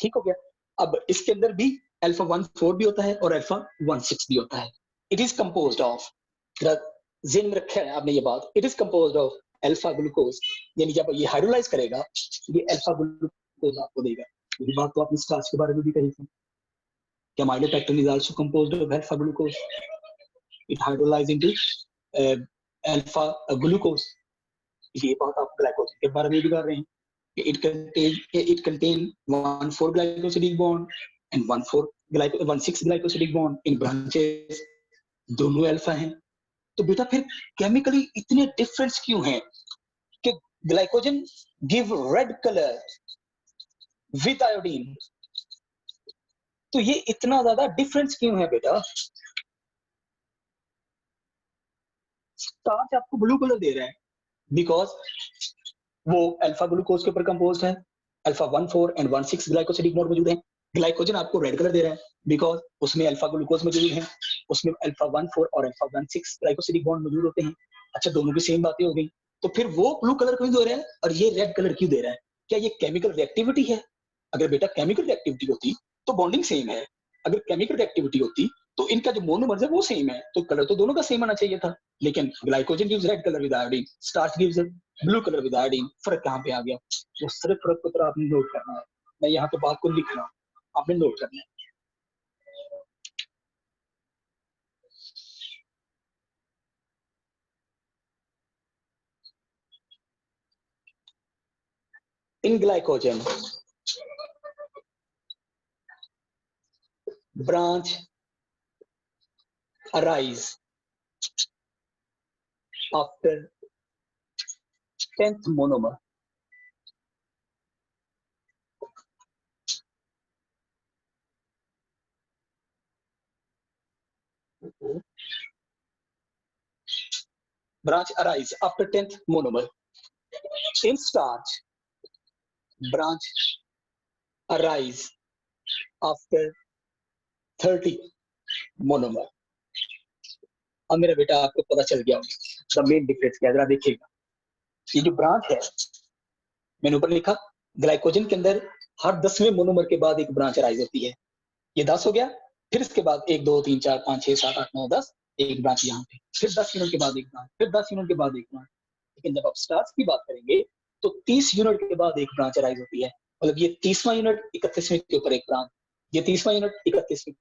ठीक हो गया। अब इसके अंदर भी अल्फा 1,4 भी होता है और अल्फा 1,6 भी होता है। इट इज कंपोज्ड ऑफ, जिन में रखा है आपने ये बात, it is composed of alpha glucose, यानी जब ये हाइड्रोलाइज करेगा ये अल्फा ग्लूकोज आपको देगा। ये बात तो आपने स्टार्च के बारे में भी कही थी कि amylopectin is also composed of alpha glucose, it hydrolyse into alpha glucose. ये बात आप ग्लाइकोजन के बारे में भी कर रहे हैं। It contain 1,4 glycosidic bond and 1,6 glycosidic bond in branches दोनों अल्फा हैं, तो बेटा फिर केमिकली इतने डिफरेंस क्यों हैं कि glycogen give red colour with iodine? तो ये इतना ज्यादा डिफरेंस क्यों है बेटा? स्टार्च आपको ब्लू कलर दे रहा है बिकॉज वो अल्फा ग्लूकोज के ऊपर कंपोज्ड है, अल्फा 1,4 एंड 1,6 ग्लाइकोसिडिक मोड मौजूद है। ग्लाइकोजन आपको रेड कलर दे रहा है बिकॉज उसमें अल्फा ग्लूकोज मौजूद है, उसमें अल्फा 1,4 और अल्फा 1,6 ग्लाइकोसिडिक बॉन्ड मौजूद होते हैं। अच्छा, दोनों की सेम बातें हो गई, तो फिर वो ब्लू कलर क्यों दे रहा है और ये रेड कलर क्यों दे रहा है? क्या ये केमिकल रिएक्टिविटी है? अगर बेटा केमिकल रिएक्टिविटी होती तो बॉन्डिंग सेम है, अगर केमिकल रिएक्टिविटी होती तो इनका जो मोनोमर्स है वो सेम है, तो कलर तो दोनों का सेम आना चाहिए था। लेकिन glycogen gives red colour with iodine, starch gives blue colour with iodine. फर्क कहाँ पे आ गया? वो सिर्फ फर्क को तो आपने नोट करना है, मैं यहाँ पे बात को लिख रहा हूँ, आपने नोट करना है। In glycogen, branch arise after 10th monomer. Branch arise after 10th monomer. In starch, branch arise after 30 monomer. अब मेरा बेटा आपको पता चल गया होगा द मेन डिफरेंस क्या है, जरा देखिएगा। ये जो ब्रांच है मैंने ऊपर लिखा, ग्लाइकोजन के अंदर हर 10वें मोनोमर के बाद एक ब्रांच अराइज होती है, ये 10 हो गया, फिर इसके बाद 1 2 3 4 5 6 7 8 9 10 एक ब्रांच यहाँ पे, फिर 10 यूनिट के बाद एक ब्रांच, फिर 10 यूनिट के बाद एक ब्रांच। लेकिन जब आप स्टार्च की बात करेंगे तो 30 यूनिट के बाद एक ब्रांच अराइज होती है, मतलब ये 30वां यूनिट 31वें के ऊपर एक ब्रांच, ये 30वां unit 31वें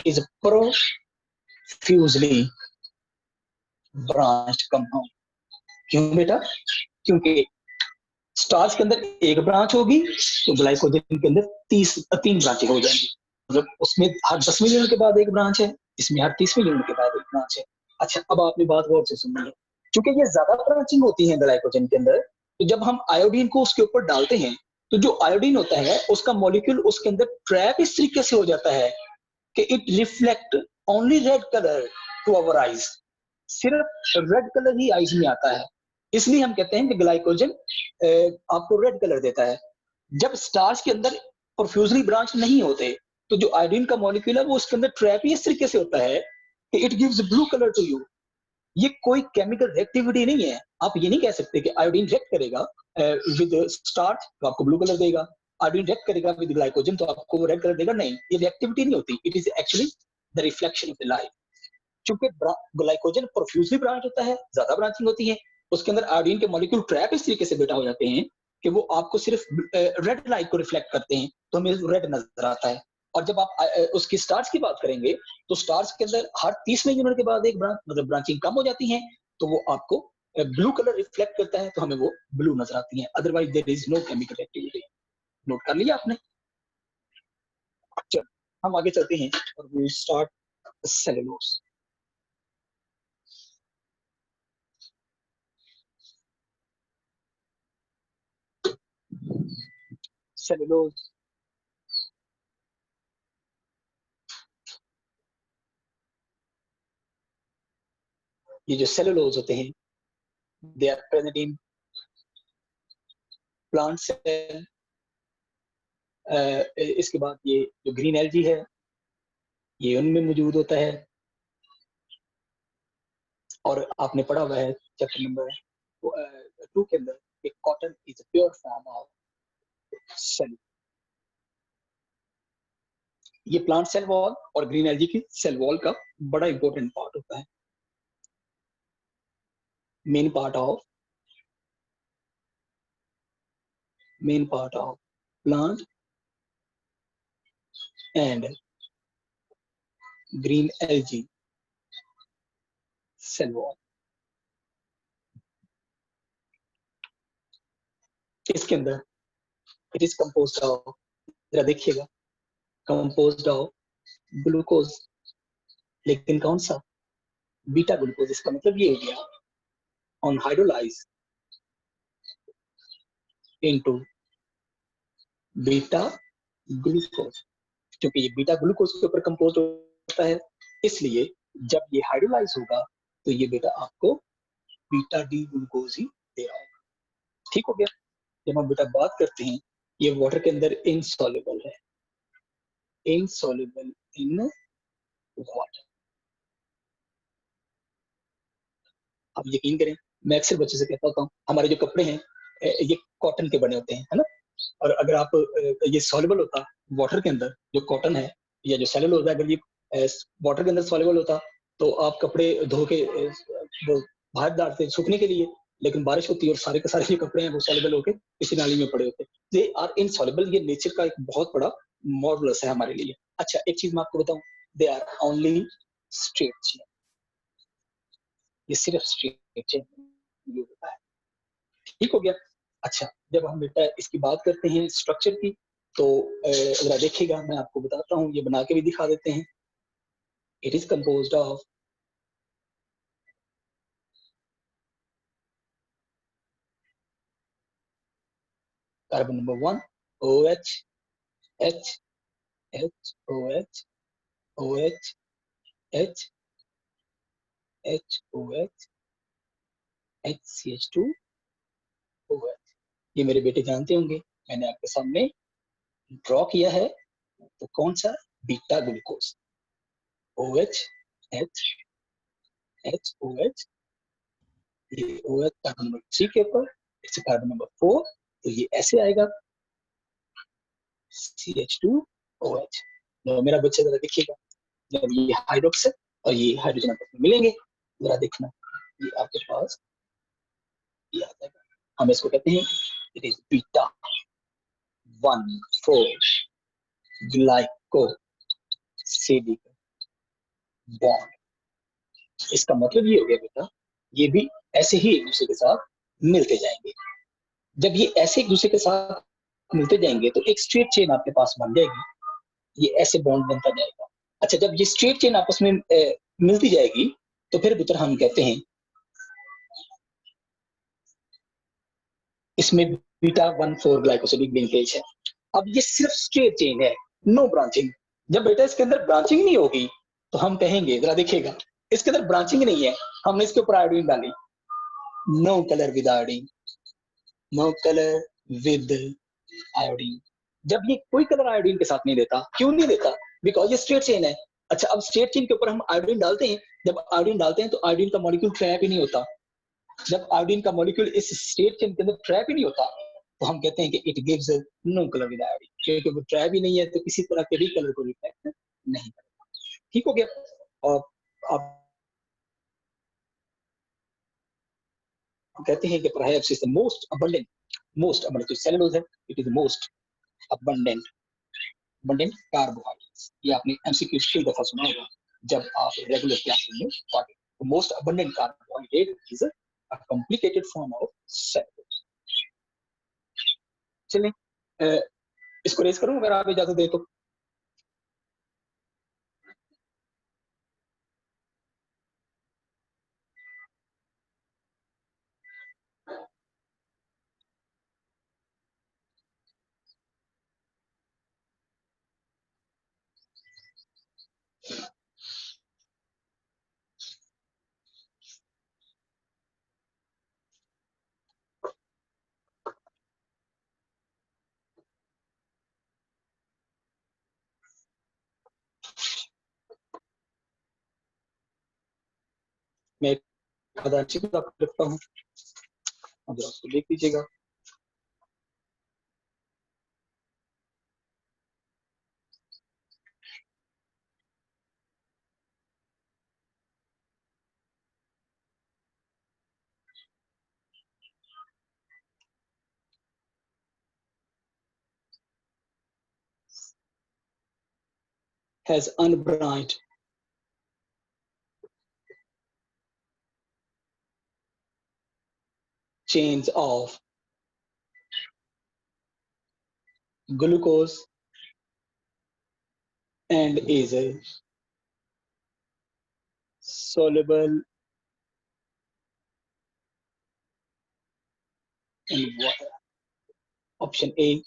is profusely branched compound। क्यों बेटा? क्योंकि स्टार्च के अंदर एक ब्रांच होगी तो ग्लाइकोजन के अंदर 3 ब्रांचें हो जाएंगी, मतलब उसमें हर 10वें यूनिट के बाद एक ब्रांच है, इसमें हर 30वें यूनिट के बाद एक ब्रांच है। अच्छा, अब आपने बात गौर से सुनी है, क्योंकि ये ज्यादा ब्रांचिंग होती है ग्लाइकोजन के अंदर, तो जब हम आयोडीन को उसके ऊपर डालते हैं तो जो आयोडीन होता है उसका मॉलिक्यूल उसके अंदर ट्रैप इस तरीके से हो जाता है कि it reflect only red colour to our eyes, सिर्फ रेड कलर ही आईज में आता है। इसलिए हम कहते हैं कि ग्लाइकोजन आपको रेड कलर देता है। जब स्टार्च के अंदर प्रोफ्यूजली ब्रांच नहीं होते तो जो आयोडीन का मॉलिक्यूल है वो उसके अंदर ट्रैप ही इस तरीके से होता है कि it gives blue colour to you. ये कोई केमिकल रिएक्टिविटी नहीं है, आप ये नहीं कह सकते कि आयोडीन रिएक्ट करेगा विद स्टार्च तो आपको ब्लू कलर देगा, आयोडीन रिएक्ट करेगा विद ग्लाइकोजन तो आपको वो रेड कलर देगा, नहीं, ये रिएक्टिविटी नहीं होती, it is actually the reflection of the light. क्योंकि ग्लाइकोजन प्रोफ्यूजली ब्रांच होता है, ज्यादा ब्रांचिंग होती है, उसके अंदर आयोडीन के मॉलिक्यूल ट्रैप इस तरीके से बेटा हो जाते हैं कि वो आपको सिर्फ रेड लाइट को रिफ्लेक्ट करते हैं, तो हमें रेड नजर आता है। और जब आप उसकी स्टार्च की बात करेंगे तो स्टार्च के अंदर हर 30वें यूनिट के बाद एक ब्रांच, मतलब ब्रांचिंग कम हो जाती है, तो वो आपको ब्लू कलर रिफ्लेक्ट करता है, तो हमें वो ब्लू नजर आती है, otherwise there is no chemical activity. Note कर लिया आपने? चलो हम आगे चलते हैं और वी स्टार्ट सेलुलोज। सेलुलोज ये जो सेलुलोज होते हैं they are present in plant cell. इसके बाद ये जो ग्रीन एल्गी है ये उनमें मौजूद होता है, और आपने पढ़ा हुआ है चैप्टर नंबर 2 के अंदर कि cotton is a pure form of cell. ये प्लांट सेल वॉल और ग्रीन एल्गी की सेल वॉल का बड़ा इंपॉर्टेंट पार्ट होता है, main part of plant and green algae cell wall. इसके अंदर इट इज कंपोज्ड ऑफ, जरा देखिएगा, कंपोज्ड ऑफ ग्लूकोज, लेकिन कौन सा? Beta glucose. इसका मतलब ये हो गया on hydrolyse into beta glucose. क्योंकि ये बीटा ग्लूकोज के ऊपर कंपोज होता है, इसलिए जब ये हाइड्रोलाइज होगा तो ये बेटा आपको बीटा डी ग्लूकोज ही दे रहा होगा। ठीक हो गया। जब हम बेटा बात करते हैं, ये वाटर के अंदर इनसॉल्युबल है, इनसॉल्युबल इन वाटर। आप यकीन करें, मैं अक्सर बच्चों से कहता हूँ हमारे जो कपड़े हैं ये कॉटन के बने होते हैं, है ना। और अगर आप ये सॉल्युबल होता वाटर के अंदर, जो कॉटन है या जो सेलुलोज होता है, अगर ये वाटर के अंदर सॉल्युबल होता तो आप कपड़े धो के वो बाहर डालते सूखने के लिए, लेकिन बारिश होती है और सारे के सारे जो कपड़े हैं वो सॉल्युबल होके किसी नाली में पड़े होते। They are insoluble. ये नेचर का एक बहुत बड़ा मॉडलस है हमारे लिए। अच्छा, एक चीज मैं आपको बताऊं, they are only straight chain. ये सिर्फ स्ट्रेट चेन ये होता है। ठीक हो गया। अच्छा, जब हम बेटा इसकी बात करते हैं स्ट्रक्चर की, तो जरा देखिएगा, मैं आपको बताता हूँ, ये बना के भी दिखा देते हैं। It is composed of carbon number 1 OH, H, H, OH, OH, H, H, OH, HCH2, OH। ये मेरे बेटे जानते होंगे, मैंने आपके सामने ड्रॉ किया है। तो कौन सा? Beta glucose. OH, H, H, OH, ये OH कार्बन नंबर 3 के ऊपर, इससे कार्बन नंबर 4, तो ये ऐसे आएगा CH2OH। तो मेरा बच्चा जरा देखिएगा, जब ये हाइड्रोक्साइड और ये हाइड्रोजन आपस में मिलेंगे, जरा देखना, ये आपके पास ये आ जाएगा। हम इसको कहते हैं इट इज बीटा 1,4 ग्लाइकोसिलिक बॉन्ड। इसका मतलब ये हो गया बेटा, ये भी ऐसे ही एक दूसरे के साथ मिलते जाएंगे। जब ये ऐसे एक दूसरे के साथ मिलते जाएंगे तो एक स्ट्रेट चेन आपके पास बन जाएगी, ये ऐसे बॉन्ड बनता जाएगा। अच्छा, जब ये स्ट्रेट चेन आपस में मिलती जाएगी तो फिर बेटा हम कहते हैं इसमें बीटा 1,4 ग्लाइकोसिलिक लिंकेज है। अब ये सिर्फ स्ट्रेट चेन है, नो ब्रांचिंग। जब बेटा इसके अंदर ब्रांचिंग नहीं होगी तो हम कहेंगे, जरा देखिएगा, इसके अंदर ब्रांचिंग नहीं है, हमने इसके ऊपर आयोडीन डाली, no colour with iodine, no colour with iodine. जब ये कोई कलर आयोडीन के साथ नहीं देता, क्यों नहीं देता? बिकॉज ये स्ट्रेट चेन है। अच्छा, अब स्ट्रेट चेन के ऊपर हम आयोडीन डालते हैं, जब आयोडीन डालते हैं तो आयोडीन का मॉलिक्यूल ट्रैप ही नहीं होता। जब आयोडीन का मॉलिक्यूल इस स्ट्रेट चेन के अंदर ट्रैप ही नहीं होता तो हम कहते हैं कि it gives no colour with iodine, क्योंकि वो ट्रैप ही नहीं है तो किसी तरह के भी कलर को रिफ्लेक्ट नहीं करेगा। ठीक हो गया। और आप कहते हैं कि perhaps is the most abundant जो सेलुलोज है, it is most abundant carbohydrates. ये आपने एमसीक्यू कई दफा सुना होगा जब आप रेगुलर क्लास में पढ़ते हैं। Most abundant carbohydrate is a complicated form of cellulose। चलिए इसको रेस करूं अगर आप इजाजत दें तो। मैं अच्छी बात रखता हूँ, अब उसको देख लीजिएगा। Has unbranched chains of glucose and is soluble in water. Option A,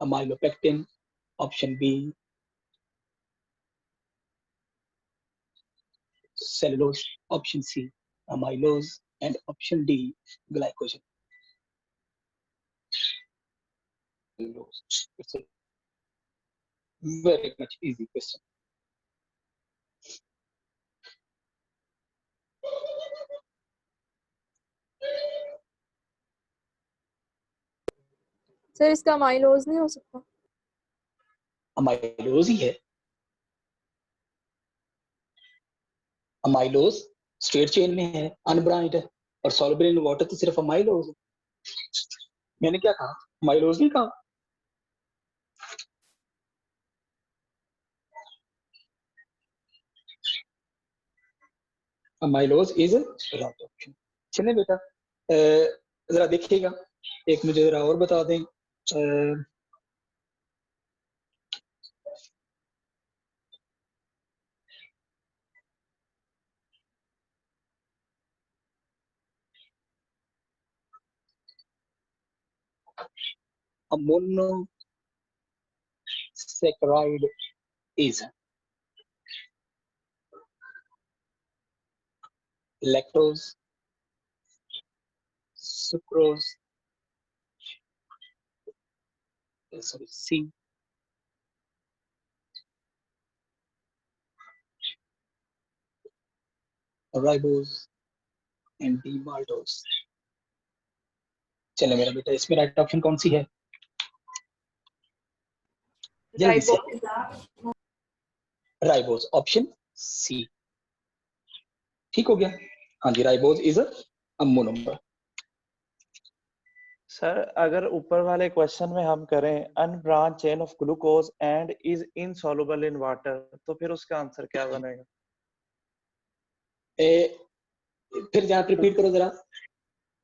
amylopectin. Option B, cellulose. Option C, amylose. And option D, glycogen. It's a very much easy question. Sir इसका अमाइलोज नहीं हो सकता? Amylose ही है। Amylose straight chain में है, अनब्रांड है, और soluble in water तो सिर्फ अमाइलोज है। मैंने क्या कहा? अमाइलोज नहीं कहा। Amylose is right option. चलिए बेटा जरा देखिएगा, एक मुझे जरा और बता दें। monosaccharide is lactose, sucrose, C, ribose and D, maltose। चलो मेरा बेटा, इसमें राइट ऑप्शन कौन सी है? जल्दी से। Ribose, option C. ठीक हो गया? हाँ जी, ribose is a monomer. Sir अगर ऊपर वाले क्वेश्चन में हम करें unbranched chain of glucose and is insoluble in water, तो फिर उसका आंसर क्या बनेगा? फिर जहाँ रिपीट करो जरा।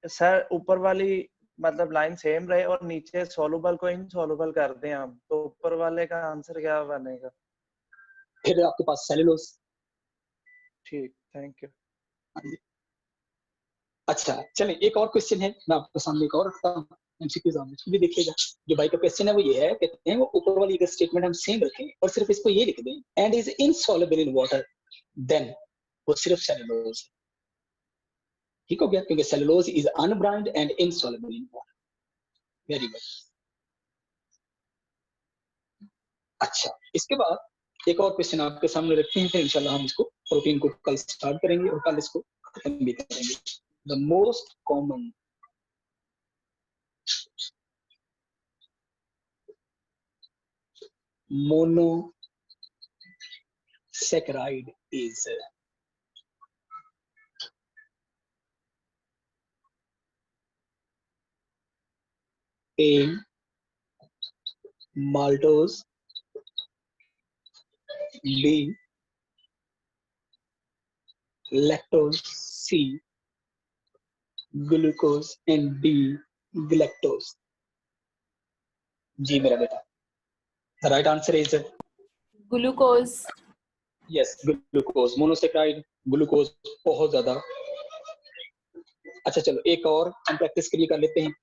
सर ऊपर वाली मतलब लाइन सेम रहे और नीचे सॉल्युबल को इनसॉल्युबल कर दें हम, तो ऊपर वाले का आंसर क्या बनेगा? फिर आपके पास सेलुलोज। ठीक, थैंक यू। अच्छा चलें, एक और क्वेश्चन है, मैं आपके सामने एक और रखता हूँ एमसीक्यू सामने, इसको भी देखिएगा। जो भाई का क्वेश्चन है वो ये है, कहते हैं वो ऊपर वाली अगर स्टेटमेंट हम सेम रखें और सिर्फ इसको ये लिख दें and is insoluble in water, then वो सिर्फ सेलुलोज है। ठीक हो गया? क्योंकि cellulose is unbranched and insoluble in water. Very good. अच्छा, इसके बाद एक और क्वेश्चन आपके सामने रखते हैं, फिर इंशाल्लाह हम इसको प्रोटीन को कल स्टार्ट करेंगे और कल इसको खत्म भी करेंगे। The most common monosaccharide is A, maltose, B, lactose, C, glucose and D, galactose। जी मेरा बेटा, the right answer is glucose. yes, glucose। monosaccharide glucose बहुत ज्यादा। अच्छा चलो एक और हम प्रैक्टिस के लिए कर लेते हैं।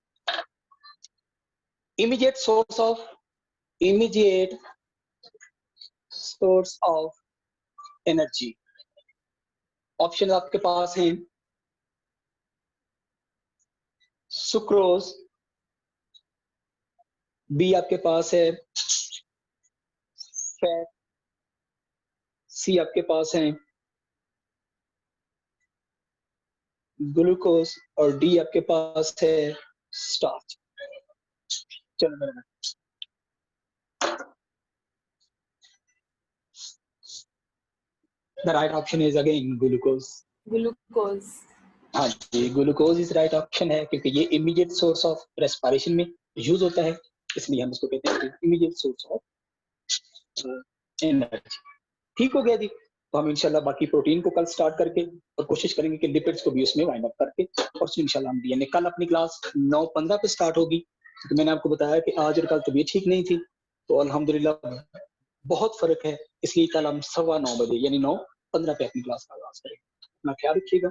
immediate source of energy। Option आपके पास हैं सुक्रोज, बी आपके पास है फैट, सी आपके पास है ग्लूकोज और डी आपके पास है स्टार्च। चलो मेरे The right option is again glucose। Glucose. हाँ जी, ग्लूकोज इज राइट ऑप्शन है, क्योंकि ये इमीडिएट सोर्स ऑफ रेस्पिरेशन में यूज होता है, इसलिए हम इसको कहते हैं इमीडिएट सोर्स ऑफ एनर्जी। ठीक हो गया जी। तो हम इंशाल्लाह बाकी प्रोटीन को कल स्टार्ट करके और कोशिश करेंगे कि लिपिड्स को भी उसमें वाइंड अप करके, और इंशाल्लाह हम डीएनए कल अपनी क्लास 9:15 पे स्टार्ट होगी क्योंकि मैंने आपको बताया कि आज और कल तबीयत ठीक नहीं थी, तो अल्हम्दुलिल्लाह बहुत फर्क है। इसलिए कल हम 9:15 बजे यानी 9:15 पे अपनी क्लास का आगाज करेंगे। अपना ख्याल रखिएगा।